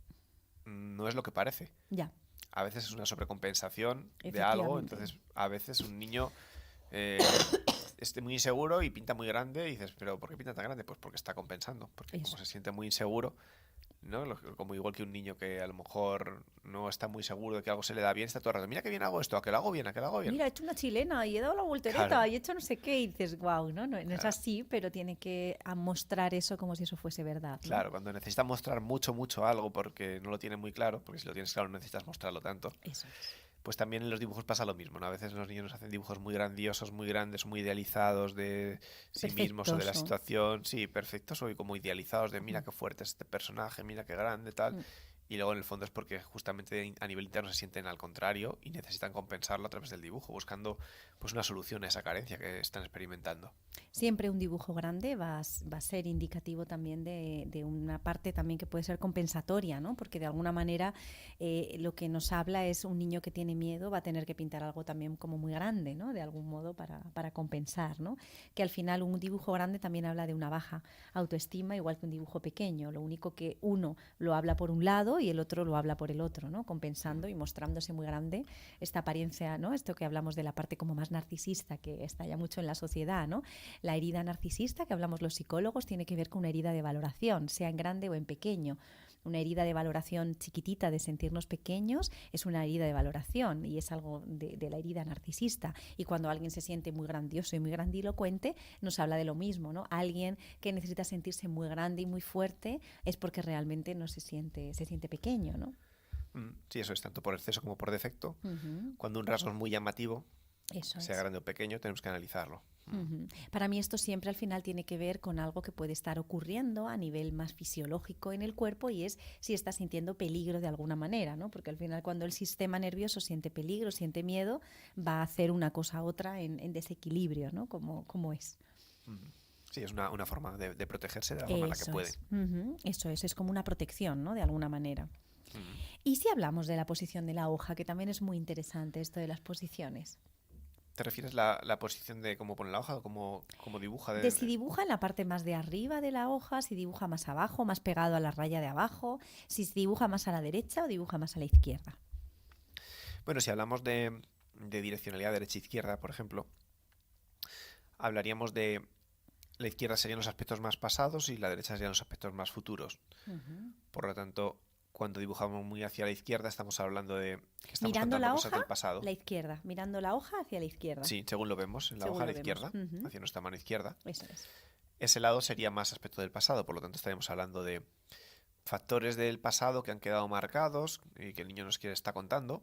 no es lo que parece. Ya, A veces es una sobrecompensación de algo, efectivamente. entonces a veces un niño esté muy inseguro y pinta muy grande y dices, pero ¿por qué pinta tan grande? Pues porque está compensando, porque como Eso. se siente muy inseguro, ¿no? Como igual que un niño que a lo mejor no está muy seguro de que algo se le da bien, está todo el rato, mira que bien hago esto, a que lo hago bien, a que lo hago bien. Mira, he hecho una chilena y he dado la Claro, voltereta y he hecho no sé qué. Y dices, wow, ¿no? No, no es claro. así, pero tiene que mostrar eso como si eso fuese verdad, ¿no? Claro, cuando necesitas mostrar mucho, mucho algo porque no lo tiene muy claro, porque si lo tienes claro no necesitas mostrarlo tanto, Eso es. pues también en los dibujos pasa lo mismo, ¿no? A veces los niños nos hacen dibujos muy grandiosos, muy grandes, muy idealizados de sí mismos o de la Perfectoso. situación, sí, perfectos o como idealizados de mira Ujú. qué fuerte es este personaje, mira qué grande, tal. Mm. Y luego en el fondo es porque justamente a nivel interno se sienten al contrario y necesitan compensarlo a través del dibujo, buscando pues una solución a esa carencia que están experimentando. Siempre un dibujo grande va a ser indicativo también de una parte también que puede ser compensatoria, ¿no? Porque de alguna manera lo que nos habla es un niño que tiene miedo va a tener que pintar algo también como muy grande, ¿no? De algún modo para compensar, ¿no? Que al final un dibujo grande también habla de una baja autoestima, igual que un dibujo pequeño. Lo único que uno lo habla por un lado y el otro lo habla por el otro, ¿no? Mm. Compensando y mostrándose muy grande esta apariencia, ¿no? Esto que hablamos de la parte como más narcisista que está ya mucho en la sociedad, ¿no? La herida narcisista, que hablamos los psicólogos, tiene que ver con una herida de valoración, sea en grande o en pequeño. Una herida de valoración chiquitita de sentirnos pequeños es una herida de valoración y es algo de la herida narcisista. Y cuando alguien se siente muy grandioso y muy grandilocuente, nos habla de lo mismo, ¿no? Alguien que necesita sentirse muy grande y muy fuerte es porque realmente no se siente pequeño, ¿no? Sí, eso es tanto por exceso como por defecto. Ujú. Cuando un rasgo es muy llamativo, Eso sea es. grande o pequeño, tenemos que analizarlo. Ujú. Para mí esto siempre al final tiene que ver con algo que puede estar ocurriendo a nivel más fisiológico en el cuerpo y es si está sintiendo peligro de alguna manera, ¿no? Porque al final cuando el sistema nervioso siente peligro, siente miedo, va a hacer una cosa u otra en desequilibrio, ¿no? Como es. Mm. Sí, es una forma de protegerse de la forma en la que Eso puede. es. Ujú. Eso es como una protección, ¿no? De alguna manera. Mm. Y si hablamos de la posición de la hoja, que también es muy interesante esto de las posiciones. ¿Te refieres la posición de cómo pone la hoja o cómo dibuja? De si dibuja en la parte más de arriba de la hoja, si dibuja más abajo, más pegado a la raya de abajo, si dibuja más a la derecha o dibuja más a la izquierda. Bueno, si hablamos de direccionalidad derecha-izquierda, por ejemplo, hablaríamos de la izquierda serían los aspectos más pasados y la derecha serían los aspectos más futuros. Ujú. Por lo tanto, cuando dibujamos muy hacia la izquierda, estamos hablando de que estamos Mirando contando la cosas hoja, del pasado. la izquierda. Mirando la hoja hacia la izquierda. Sí, según lo vemos, en la hoja Según a la lo vemos. izquierda, Ujú. hacia nuestra mano izquierda. Eso es. Ese lado sería más aspecto del pasado, por lo tanto estaríamos hablando de factores del pasado que han quedado marcados y que el niño nos quiere estar contando,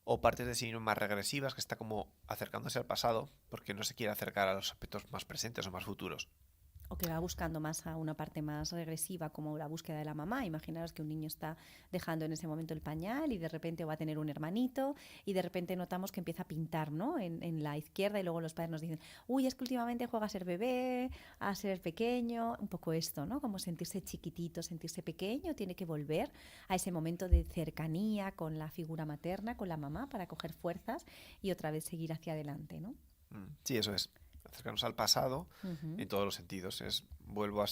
o partes de sí mismo más regresivas que está como acercándose al pasado porque no se quiere acercar a los aspectos más presentes o más futuros. O que va buscando más a una parte más regresiva, como la búsqueda de la mamá. Imaginaros que un niño está dejando en ese momento el pañal y de repente va a tener un hermanito y de repente notamos que empieza a pintar, ¿no? En la izquierda y luego los padres nos dicen, uy, es que últimamente juega a ser bebé, a ser pequeño, un poco esto, ¿no? Como sentirse chiquitito, sentirse pequeño, tiene que volver a ese momento de cercanía con la figura materna, con la mamá, para coger fuerzas y otra vez seguir hacia adelante, ¿no? Sí, eso es. Acercarnos al pasado Uh-huh. en todos los sentidos. Vuelvo a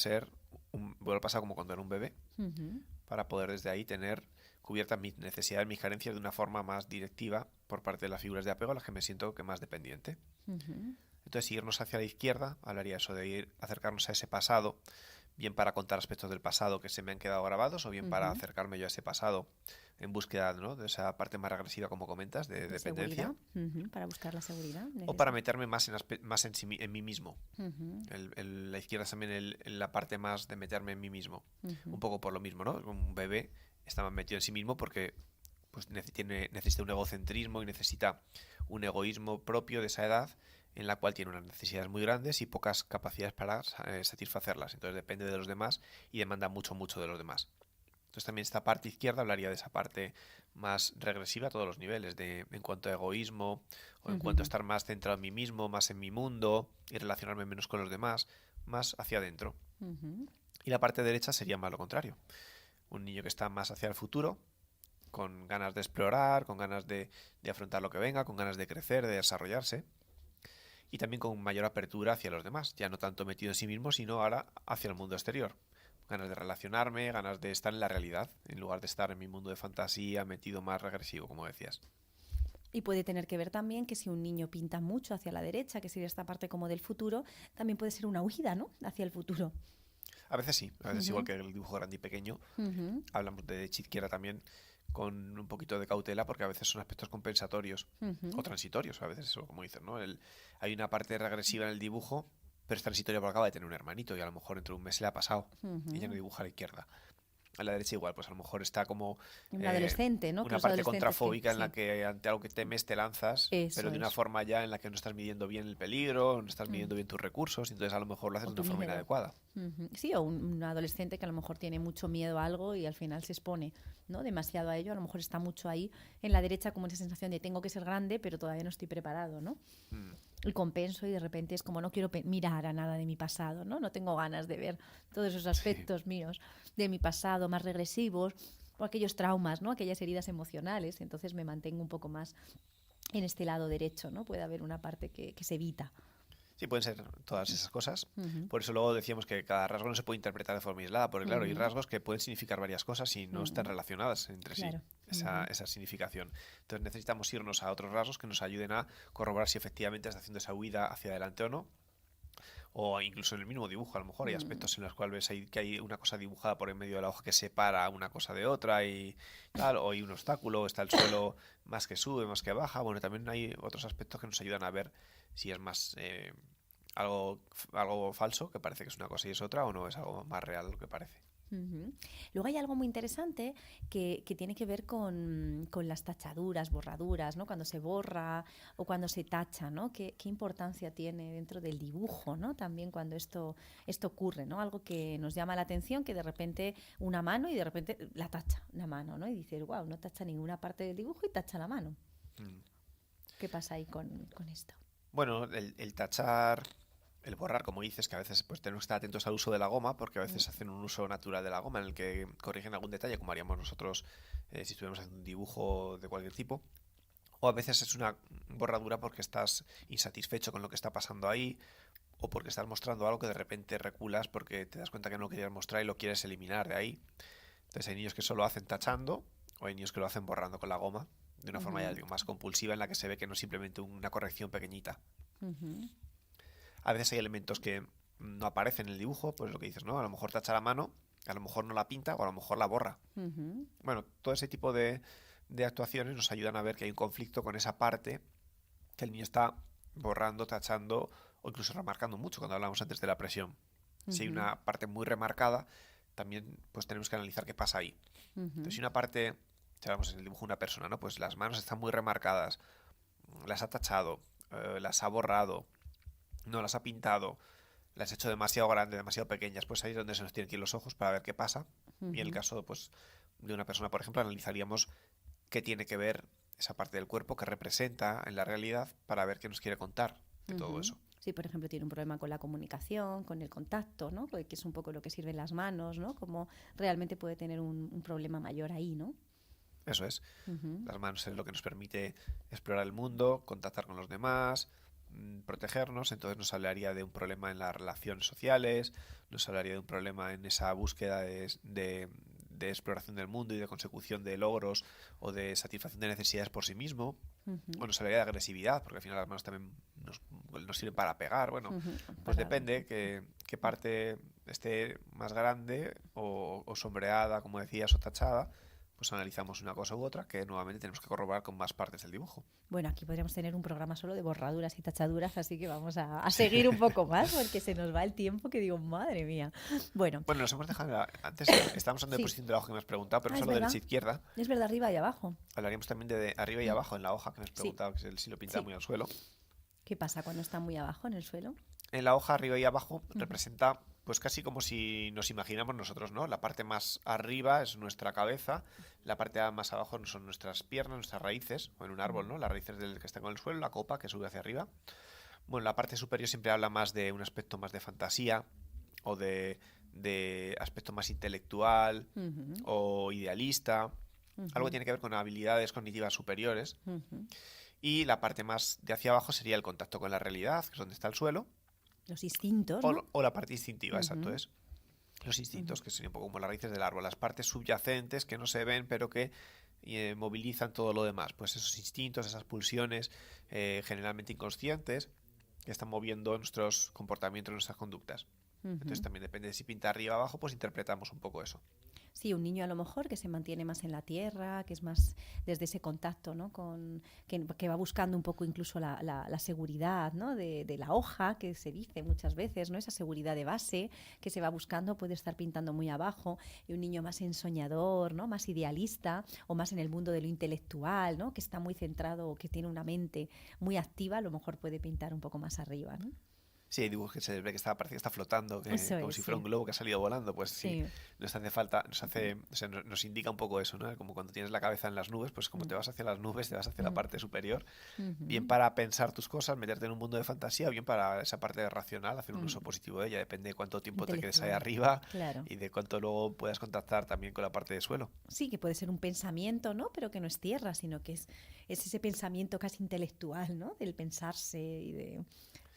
pasar como cuando era un bebé, Uh-huh. para poder desde ahí tener cubiertas mis necesidades, mis carencias de una forma más directiva por parte de las figuras de apego a las que me siento que más dependiente. Uh-huh. Entonces, irnos hacia la izquierda, hablaría eso de acercarnos a ese pasado, bien para contar aspectos del pasado que se me han quedado grabados, o bien para Uh-huh. acercarme yo a ese pasado en búsqueda, ¿no?, de esa parte más regresiva, como comentas, de De dependencia, seguridad, para buscar la seguridad. o para meterme más en mí mismo. Ujú, La izquierda es también en la parte más de meterme en mí mismo. Un ujú. poco por lo mismo, ¿no? Un bebé está más metido en sí mismo porque pues, necesita un egocentrismo y necesita un egoísmo propio de esa edad en la cual tiene unas necesidades muy grandes y pocas capacidades para satisfacerlas. Entonces depende de los demás y demanda mucho, mucho de los demás. Entonces también esta parte izquierda hablaría de esa parte más regresiva a todos los niveles, en cuanto a egoísmo o en cuanto a Ujú, estar más centrado en mí mismo, más en mi mundo y relacionarme menos con los demás, más hacia adentro. ujú. Y la parte derecha sería más lo contrario. Un niño que está más hacia el futuro, con ganas de explorar, con ganas de afrontar lo que venga, con ganas de crecer, de desarrollarse y también con mayor apertura hacia los demás, ya no tanto metido en sí mismo, sino ahora hacia el mundo exterior. Ganas de relacionarme, ganas de estar en la realidad, en lugar de estar en mi mundo de fantasía, metido más regresivo, como decías. Y puede tener que ver también que si un niño pinta mucho hacia la derecha, que sería esta parte como del futuro, también puede ser una huida, ¿no? Hacia el futuro. A veces sí, a veces igual Ujú, que el dibujo grande y pequeño, ujú, hablamos de derecha e izquierda también con un poquito de cautela porque a veces son aspectos compensatorios o ujú, transitorios, a veces eso, como dices, ¿no? Hay una parte regresiva en el dibujo, pero es transitoria porque acaba de tener un hermanito y a lo mejor dentro de un mes le ha pasado y ya no ujú. dibuja a la izquierda. A la derecha igual, pues a lo mejor está como Un adolescente, ¿no? Que una los parte adolescentes que, contrafóbica en la sí, que ante algo que temes te lanzas, pero eso de una es. forma ya en la que no estás midiendo bien el peligro, no estás Mm. midiendo bien tus recursos, y entonces a lo mejor lo haces O de tu una forma miedo. inadecuada. Ujú. Sí, o un adolescente que a lo mejor tiene mucho miedo a algo y al final se expone, ¿no? Demasiado a ello. A lo mejor está mucho ahí en la derecha como esa sensación de tengo que ser grande, pero todavía no estoy preparado, ¿no? Mm, Y compenso y de repente es como no quiero mirar a nada de mi pasado, ¿no? No tengo ganas de ver todos esos sí. aspectos míos de mi pasado más regresivos o aquellos traumas, ¿no? Aquellas heridas emocionales. Entonces me mantengo un poco más en este lado derecho, ¿no? Puede haber una parte que se evita. Sí, pueden ser todas esas cosas. Ujú, Por eso luego decíamos que cada rasgo no se puede interpretar de forma aislada, porque claro, hay ujú, rasgos que pueden significar varias cosas y no están ujú. relacionadas entre sí, Claro. esa, Ujú, esa significación. Entonces necesitamos irnos a otros rasgos que nos ayuden a corroborar si efectivamente está haciendo esa huida hacia adelante o no, o incluso en el mismo dibujo, a lo mejor hay mm, aspectos en los cuales ves que hay una cosa dibujada por en medio de la hoja que separa una cosa de otra y tal, o hay un obstáculo, está el suelo más que sube, más que baja. Bueno, también hay otros aspectos que nos ayudan a ver si es más algo falso, que parece que es una cosa y es otra, o no es algo más real lo que parece. ujú. Luego hay algo muy interesante que tiene que ver con las tachaduras, borraduras, ¿no? Cuando se borra o cuando se tacha, ¿no? ¿Qué importancia tiene dentro del dibujo, ¿no? También cuando esto ocurre, ¿no? Algo que nos llama la atención, que de repente una mano y de repente la tacha una mano, ¿no? Y dices, wow, no tacha ninguna parte del dibujo y tacha la mano. Mm. ¿Qué pasa ahí con esto? Bueno, el tachar, el borrar, como dices, que a veces pues tenemos que estar atentos al uso de la goma, porque a Mm, veces hacen un uso natural de la goma en el que corrigen algún detalle, como haríamos nosotros si estuviéramos haciendo un dibujo de cualquier tipo. O a veces es una borradura porque estás insatisfecho con lo que está pasando ahí, o porque estás mostrando algo que de repente reculas porque te das cuenta que no lo querías mostrar y lo quieres eliminar de ahí. Entonces hay niños que solo lo hacen tachando, o hay niños que lo hacen borrando con la goma, de una forma ya ujú, digo, más compulsiva en la que se ve que no es simplemente una corrección pequeñita. ujú, A veces hay elementos que no aparecen en el dibujo, pues lo que dices, ¿no? A lo mejor tacha la mano, a lo mejor no la pinta o a lo mejor la borra. ujú, Bueno, todo ese tipo de actuaciones nos ayudan a ver que hay un conflicto con esa parte que el niño está borrando, tachando o incluso remarcando mucho cuando hablamos antes de la presión. Si hay ujú, una parte muy remarcada, también pues tenemos que analizar qué pasa ahí. Entonces, ujú, si una parte, si hablamos en el dibujo de una persona, ¿no? Pues las manos están muy remarcadas, las ha tachado, las ha borrado, no las ha pintado, las he hecho demasiado grandes, demasiado pequeñas, pues ahí es donde se nos tienen que ir los ojos para ver qué pasa. Y en el ujú, caso pues, de una persona, por ejemplo, analizaríamos qué tiene que ver esa parte del cuerpo que representa en la realidad para ver qué nos quiere contar de todo ujú. eso. Si, por ejemplo, tiene un problema con la comunicación, con el contacto, ¿no? Que es un poco lo que sirven las manos, ¿no? Como realmente puede tener un problema mayor ahí, ¿no? Eso es. Ujú, Las manos es lo que nos permite explorar el mundo, contactar con los demás, protegernos. Entonces nos hablaría de un problema en las relaciones sociales, nos hablaría de un problema en esa búsqueda de exploración del mundo y de consecución de logros o de satisfacción de necesidades por sí mismo. ujú, O nos hablaría de agresividad, porque al final las manos también nos sirven para pegar. Bueno, ujú. pues Para... depende qué parte esté más grande o sombreada, como decías, o tachada, pues analizamos una cosa u otra que nuevamente tenemos que corroborar con más partes del dibujo. Bueno, aquí podríamos tener un programa solo de borraduras y tachaduras, así que vamos a Sí. seguir un poco más porque se nos va el tiempo que digo, madre mía. Bueno, Bueno, nos hemos dejado. Antes estábamos hablando de sí. posición de la hoja que me has preguntado, pero no Ah, es solo verdad. derecha e izquierda. Es verdad, arriba y abajo. Hablaríamos también de arriba y Mm, abajo en la hoja que me has sí, preguntado, que es si lo pintaba sí. muy al suelo. ¿Qué pasa cuando está muy abajo en el suelo? En la hoja arriba y abajo Ujú, representa pues casi como si nos imaginamos nosotros, ¿no? La parte más arriba es nuestra cabeza, la parte más abajo son nuestras piernas, nuestras raíces, o en un árbol, ¿no? Las raíces del que está con el suelo, la copa que sube hacia arriba. Bueno, la parte superior siempre habla más de un aspecto más de fantasía o de aspecto más intelectual ujú, o idealista. Algo que ujú, tiene que ver con habilidades cognitivas superiores. ujú. Y la parte más de hacia abajo sería el contacto con la realidad, que es donde está el suelo, Los instintos, ¿no? o la parte instintiva, exacto Ujú, es. Los instintos, que serían un poco como las raíces del árbol, las partes subyacentes que no se ven, pero que movilizan todo lo demás. Pues esos instintos, esas pulsiones, generalmente inconscientes, que están moviendo nuestros comportamientos, nuestras conductas. Entonces también depende de si pinta arriba o abajo, pues interpretamos un poco eso. Sí, un niño a lo mejor que se mantiene más en la tierra, que es más desde ese contacto, ¿no? Que va buscando un poco incluso la seguridad, ¿no? De la hoja, que se dice muchas veces, ¿no? Esa seguridad de base que se va buscando puede estar pintando muy abajo. Y un niño más ensoñador, ¿no? Más idealista o más en el mundo de lo intelectual, ¿no? Que está muy centrado o que tiene una mente muy activa, a lo mejor puede pintar un poco más arriba, ¿no? Sí, hay dibujos que se ve que parece que está flotando, Eso como es, si fuera sí. un globo que ha salido volando. Pues sí, Sí. nos hace falta, o sea, nos indica un poco eso, ¿no? Como cuando tienes la cabeza en las nubes, pues como te vas hacia las nubes, te vas hacia la parte superior, bien para pensar tus cosas, meterte en un mundo de fantasía, o bien para esa parte racional, hacer un uso positivo de ella. Depende de cuánto tiempo te quedes ahí Intelectual, arriba claro. y de cuánto luego puedas contactar también con la parte de suelo. Sí, que puede ser un pensamiento, ¿no? Pero que no es tierra, sino que es ese pensamiento casi intelectual, ¿no? Del pensarse y de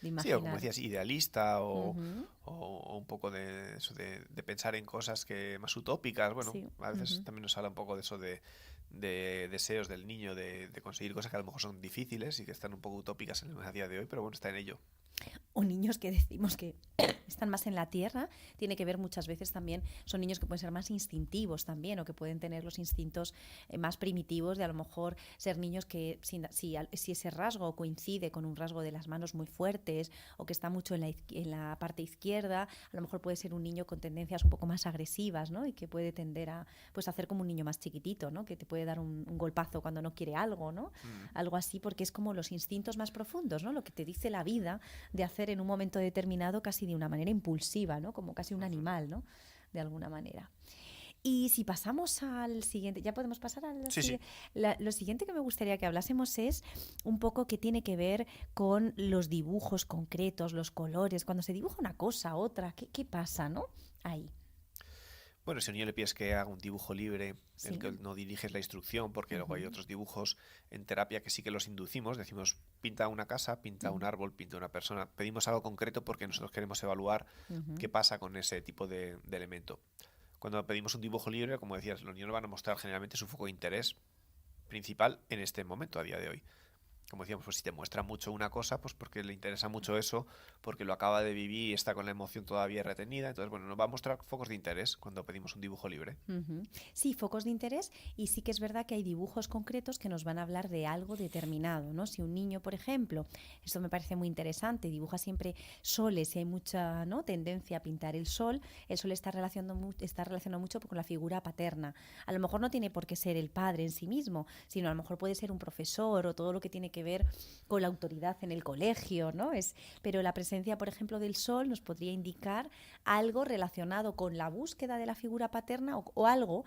Sí, o como imaginar. decías, idealista Ujú. o un poco de eso de pensar en cosas que más utópicas. Bueno, Sí. a veces Ujú. también nos habla un poco de eso de deseos del niño, de conseguir cosas que a lo mejor son difíciles y que están un poco utópicas a día de hoy, pero bueno, está en ello. O niños que decimos que están más en la tierra, tiene que ver muchas veces también, son niños que pueden ser más instintivos también, o que pueden tener los instintos más primitivos de a lo mejor ser niños que si ese rasgo coincide con un rasgo de las manos muy fuertes o que está mucho en la parte izquierda, a lo mejor puede ser un niño con tendencias un poco más agresivas, ¿no? Y que puede tender a pues hacer como un niño más chiquitito, ¿no? Que te puede dar un golpazo cuando no quiere algo, ¿no? Algo así, porque es como los instintos más profundos, ¿no? Lo que te dice la vida de hacer en un momento determinado casi de una manera impulsiva, ¿no? Como casi un animal, ¿no? De alguna manera. Y si pasamos al siguiente, ya podemos pasar al Sí, sí. siguiente. Lo siguiente que me gustaría que hablásemos es un poco que tiene que ver con los dibujos concretos, los colores. Cuando se dibuja una cosa, otra, ¿qué pasa, no? Ahí. Bueno, si a un niño le pides que haga un dibujo libre, en el Sí. que no diriges la instrucción, porque luego hay otros dibujos en terapia que sí que los inducimos, decimos, pinta una casa, pinta un árbol, pinta una persona. Pedimos algo concreto porque nosotros queremos evaluar qué pasa con ese tipo de elemento. Cuando pedimos un dibujo libre, como decías, los niños van a mostrar generalmente su foco de interés principal en este momento, a día de hoy. Como decíamos, pues si te muestra mucho una cosa, pues porque le interesa mucho eso, porque lo acaba de vivir y está con la emoción todavía retenida. Entonces, bueno, nos va a mostrar focos de interés cuando pedimos un dibujo libre. Ujú. Sí, focos de interés y sí que es verdad que hay dibujos concretos que nos van a hablar de algo determinado, ¿no? Si un niño, por ejemplo, esto me parece muy interesante, dibuja siempre soles y hay mucha, ¿no? tendencia a pintar el sol está relacionado mucho con la figura paterna. A lo mejor no tiene por qué ser el padre en sí mismo, sino a lo mejor puede ser un profesor o todo lo que tiene que ver con la autoridad en el colegio, ¿no? Pero la presencia, por ejemplo, del sol nos podría indicar algo relacionado con la búsqueda de la figura paterna o algo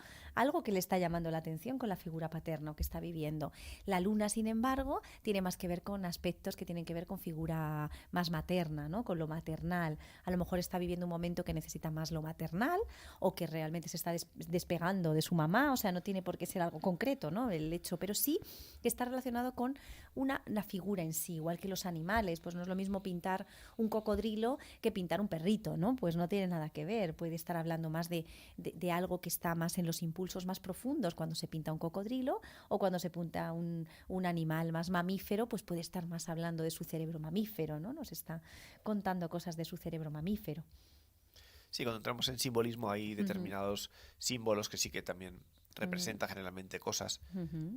que le está llamando la atención con la figura paterna o que está viviendo. La luna, sin embargo, tiene más que ver con aspectos que tienen que ver con figura más materna, ¿no? Con lo maternal. A lo mejor está viviendo un momento que necesita más lo maternal o que realmente se está despegando de su mamá, o sea, no tiene por qué ser algo concreto, ¿no? El hecho, pero sí que está relacionado con una figura en sí, igual que los animales, pues no es lo mismo pintar un cocodrilo que pintar un perrito, ¿no? Pues no tiene nada que ver, puede estar hablando más de algo que está más en los impulsos más profundos cuando se pinta un cocodrilo o cuando se pinta un animal más mamífero, pues puede estar más hablando de su cerebro mamífero, ¿no? Nos está contando cosas de su cerebro mamífero. Sí, cuando entramos en simbolismo hay determinados símbolos que sí que también representan generalmente cosas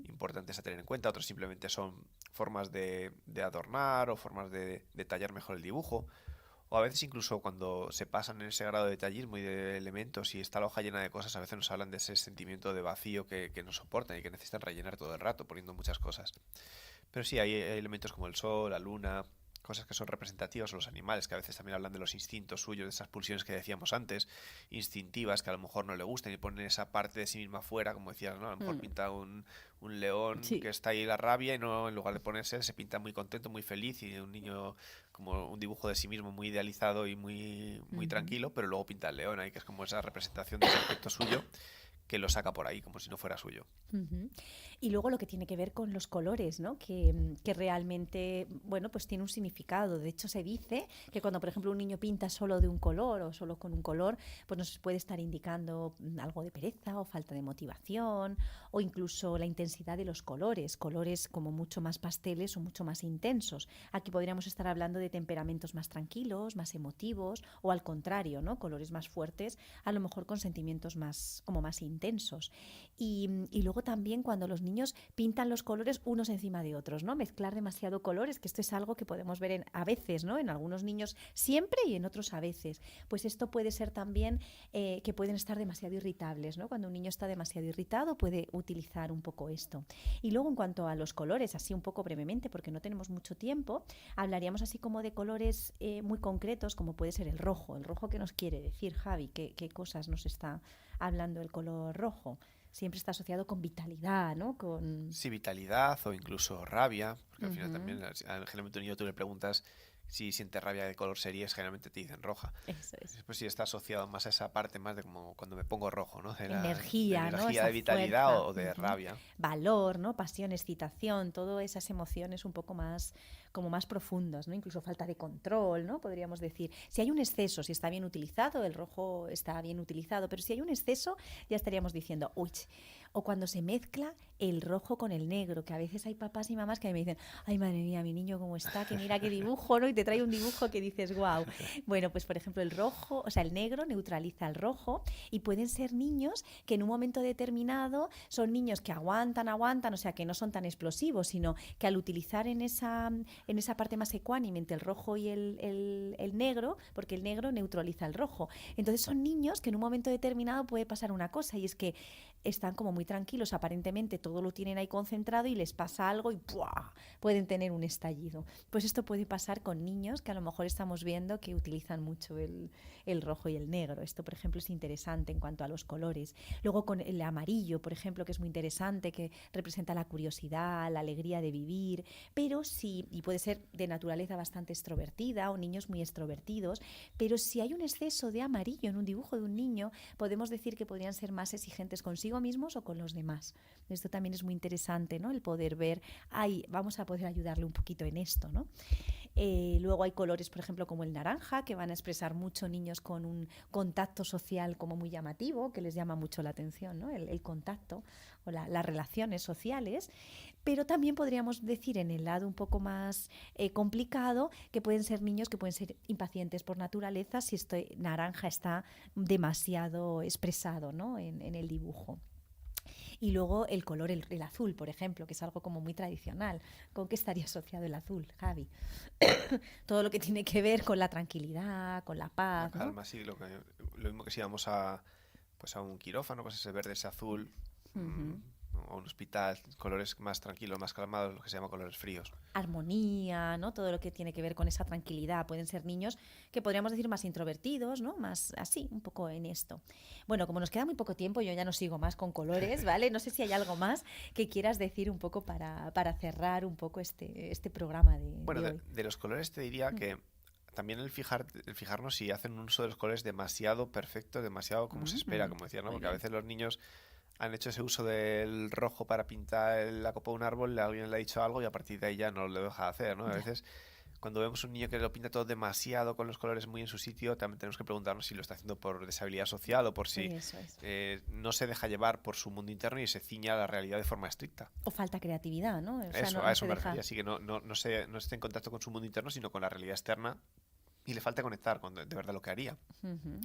importantes a tener en cuenta. Otros simplemente son formas de adornar o formas de detallar mejor el dibujo. O a veces incluso cuando se pasan en ese grado de detallismo y de elementos y está la hoja llena de cosas, a veces nos hablan de ese sentimiento de vacío que nos soportan y que necesitan rellenar todo el rato poniendo muchas cosas. Pero sí, hay elementos como el sol, la luna, cosas que son representativas, o los animales, que a veces también hablan de los instintos suyos, de esas pulsiones que decíamos antes, instintivas, que a lo mejor no le gustan y ponen esa parte de sí misma fuera, como decías, ¿no? A lo mejor pinta un león que Sí. está ahí la rabia y no, en lugar de ponerse, se pinta muy contento, muy feliz y un niño como un dibujo de sí mismo muy idealizado y muy tranquilo, pero luego pinta el león ahí, que es como esa representación de ese aspecto suyo que lo saca por ahí, como si no fuera suyo. Ujú. Y luego lo que tiene que ver con los colores, ¿no? Que realmente, bueno, pues tiene un significado. De hecho, se dice que cuando, por ejemplo, un niño pinta solo de un color o solo con un color, pues nos puede estar indicando algo de pereza o falta de motivación, o incluso la intensidad de los colores, colores como mucho más pasteles o mucho más intensos. Aquí podríamos estar hablando de temperamentos más tranquilos, más emotivos, o al contrario, ¿no? Colores más fuertes, a lo mejor con sentimientos más, como más intensos. Y luego también cuando los niños pintan los colores unos encima de otros, ¿no? Mezclar demasiado colores, que esto es algo que podemos ver a veces, ¿no? En algunos niños siempre y en otros a veces. Pues esto puede ser también que pueden estar demasiado irritables, ¿no? Cuando un niño está demasiado irritado puede utilizar un poco esto. Y luego en cuanto a los colores, así un poco brevemente, porque no tenemos mucho tiempo, hablaríamos así como de colores muy concretos, como puede ser el rojo. ¿El rojo qué nos quiere decir, Javi? ¿Qué cosas nos está hablando el color rojo? Siempre está asociado con vitalidad, ¿no? Con... Sí, vitalidad o incluso rabia, porque al final Ujú. también, generalmente un niño tú le preguntas si siente rabia de color series, generalmente te dicen roja. Eso es. Después sí está asociado más a esa parte más de como cuando me pongo rojo, ¿no? De Energía, ¿no? energía, Esa de vitalidad fuerza, o de rabia. valor, ¿no? Pasión, excitación, todas esas emociones un poco más, como más profundas, ¿no? Incluso falta de control, ¿no? Podríamos decir. Si hay un exceso, si está bien utilizado, el rojo está bien utilizado, pero si hay un exceso, ya estaríamos diciendo, uy, o cuando se mezcla el rojo con el negro, que a veces hay papás y mamás que me dicen, ay, madre mía, mi niño cómo está, que mira qué dibujo, ¿no? Y te trae un dibujo que dices, wow. Bueno, pues por ejemplo, el rojo, o sea, el negro neutraliza el rojo y pueden ser niños que en un momento determinado son niños que aguantan, o sea, que no son tan explosivos, sino que al utilizar en esa parte más ecuánime entre el rojo y el negro, porque el negro neutraliza el rojo. Entonces son niños que en un momento determinado puede pasar una cosa y es que están como muy tranquilos, aparentemente todo lo tienen ahí concentrado y les pasa algo y ¡buah! Pueden tener un estallido. Pues esto puede pasar con niños que a lo mejor estamos viendo que utilizan mucho el rojo y el negro. Esto, por ejemplo, es interesante en cuanto a los colores. Luego con el amarillo, por ejemplo, que es muy interesante, que representa la curiosidad, la alegría de vivir, pero sí, y puede ser de naturaleza bastante extrovertida o niños muy extrovertidos, pero si hay un exceso de amarillo en un dibujo de un niño, podemos decir que podrían ser más exigentes consigo mismos o con los demás. Esto también es muy interesante, ¿no? El poder ver, ay, vamos a poder ayudarle un poquito en esto, ¿no? Luego hay colores, por ejemplo, como el naranja, que van a expresar mucho niños con un contacto social como muy llamativo, que les llama mucho la atención, ¿no? El contacto o las relaciones sociales. Pero también podríamos decir en el lado un poco más complicado que pueden ser niños que pueden ser impacientes por naturaleza si este naranja está demasiado expresado, ¿no? En el dibujo. Y luego el color, el azul, por ejemplo, que es algo como muy tradicional. ¿Con qué estaría asociado el azul, Javi? Todo lo que tiene que ver con la tranquilidad, con la La paz, ¿no? calma, sí, lo mismo que si vamos a, pues a un quirófano, pues ese verde, ese azul, Ujú. o a un hospital, colores más tranquilos, más calmados, lo que se llama colores fríos. Armonía, ¿no? Todo lo que tiene que ver con esa tranquilidad. Pueden ser niños que podríamos decir más introvertidos, ¿no? Más así, un poco en esto. Bueno, como nos queda muy poco tiempo, yo ya no sigo más con colores, ¿vale? No sé si hay algo más que quieras decir un poco para cerrar un poco este programa Bueno, de hoy. de los colores te diría que también el fijarnos si hacen un uso de los colores demasiado perfecto, demasiado como se espera, como decía, ¿no? Muy Porque a bien. veces los niños han hecho ese uso del rojo para pintar la copa de un árbol, alguien le ha dicho algo y a partir de ahí ya no lo deja de hacer, ¿no? A Ya. veces cuando vemos un niño que lo pinta todo demasiado con los colores muy en su sitio, también tenemos que preguntarnos si lo está haciendo por deshabilidad social o por si Eso es. no se deja llevar por su mundo interno y se ciña a la realidad de forma estricta. O falta creatividad, ¿no? O sea, Eso, a no eso se me deja. refería, así que no esté en contacto con su mundo interno, sino con la realidad externa y le falta conectar con de verdad lo que haría. Ujú.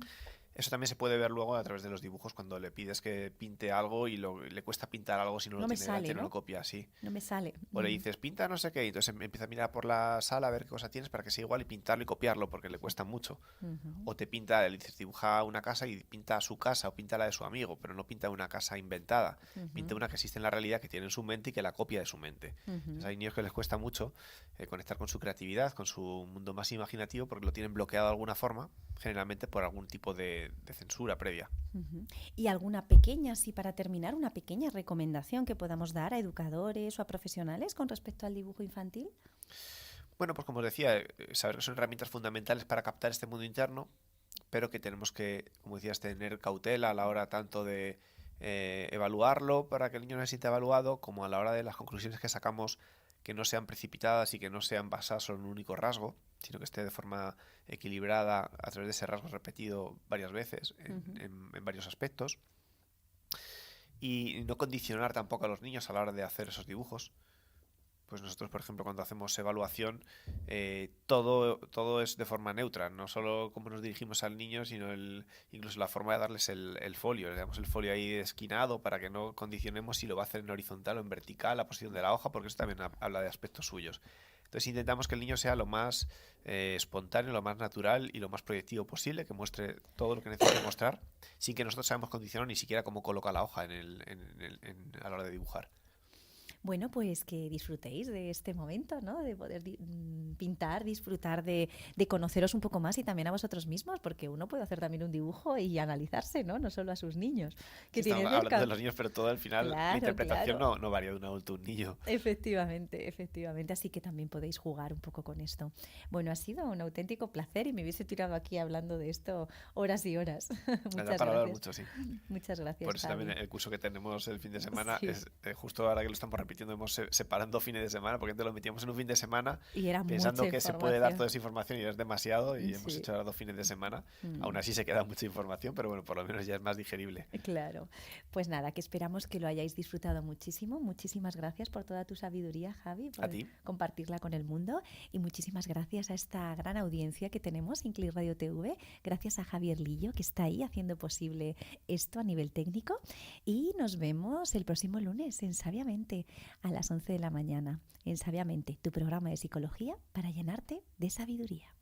Eso también se puede ver luego a través de los dibujos cuando le pides que pinte algo y le cuesta pintar algo si no lo No me tiene delante sale, y no lo ¿no? copia así. No me sale. O le dices, pinta no sé qué, y entonces empieza a mirar por la sala a ver qué cosa tienes para que sea igual y pintarlo y copiarlo porque le cuesta mucho. Ujú. O te pinta, le dices, dibuja una casa y pinta su casa o pinta la de su amigo, pero no pinta una casa inventada. Pinta Ujú. una que existe en la realidad, que tiene en su mente y que la copia de su mente. Entonces Ujú. hay niños que les cuesta mucho conectar con su creatividad, con su mundo más imaginativo, porque lo tienen bloqueado de alguna forma, generalmente por algún tipo de censura previa. Ujú. Y alguna pequeña, sí, para terminar, una pequeña recomendación que podamos dar a educadores o a profesionales con respecto al dibujo infantil. Bueno, pues como os decía, saber que son herramientas fundamentales para captar este mundo interno, pero que tenemos que, como decías, tener cautela a la hora tanto de evaluarlo para que el niño no se sienta evaluado, como a la hora de las conclusiones que sacamos, que no sean precipitadas y que no sean basadas solo en un único rasgo, sino que esté de forma equilibrada a través de ese rasgo repetido varias veces en varios aspectos. Y no condicionar tampoco a los niños a la hora de hacer esos dibujos. Pues nosotros, por ejemplo, cuando hacemos evaluación, todo es de forma neutra, no solo cómo nos dirigimos al niño, sino incluso la forma de darles el folio. Le damos el folio ahí esquinado para que no condicionemos si lo va a hacer en horizontal o en vertical, la posición de la hoja, porque eso también habla de aspectos suyos. Entonces intentamos que el niño sea lo más espontáneo, lo más natural y lo más proyectivo posible, que muestre todo lo que necesite mostrar, sin que nosotros sabemos condicionar ni siquiera cómo coloca la hoja a la hora de dibujar. Bueno, pues que disfrutéis de este momento, ¿no? De poder pintar, disfrutar de conoceros un poco más y también a vosotros mismos, porque uno puede hacer también un dibujo y analizarse, ¿no? No solo a sus niños. Que Sí, tiene estamos hablando de los niños, pero todo al final, Claro, la interpretación claro. no varía de un adulto a un niño. Efectivamente, efectivamente. Así que también podéis jugar un poco con esto. Bueno, ha sido un auténtico placer y me hubiese tirado aquí hablando de esto horas y horas. Da Muchas para hablar gracias. mucho, sí. Muchas gracias, Por eso también Javi. el curso que tenemos el fin de semana Sí. es justo ahora que lo estamos repitiendo, hemos separando fines de semana, porque antes lo metíamos en un fin de semana Y era pensando mucha que se puede dar información. toda esa información y es demasiado, y hemos Sí. hecho ahora 2 fines de semana. Aún Mm. así se queda mucha información, pero bueno, por lo menos ya es más digerible. Claro. Pues nada, que esperamos que lo hayáis disfrutado muchísimo. Muchísimas gracias por toda tu sabiduría, Javi, A por ti. compartirla con el mundo. Y muchísimas gracias a esta gran audiencia que tenemos en Click Radio TV. Gracias a Javier Lillo, que está ahí haciendo posible esto a nivel técnico. Y nos vemos el próximo lunes en Sabiamente a las 11 de la mañana. En Sabiamente, tu programa de psicología para llenarte de sabiduría.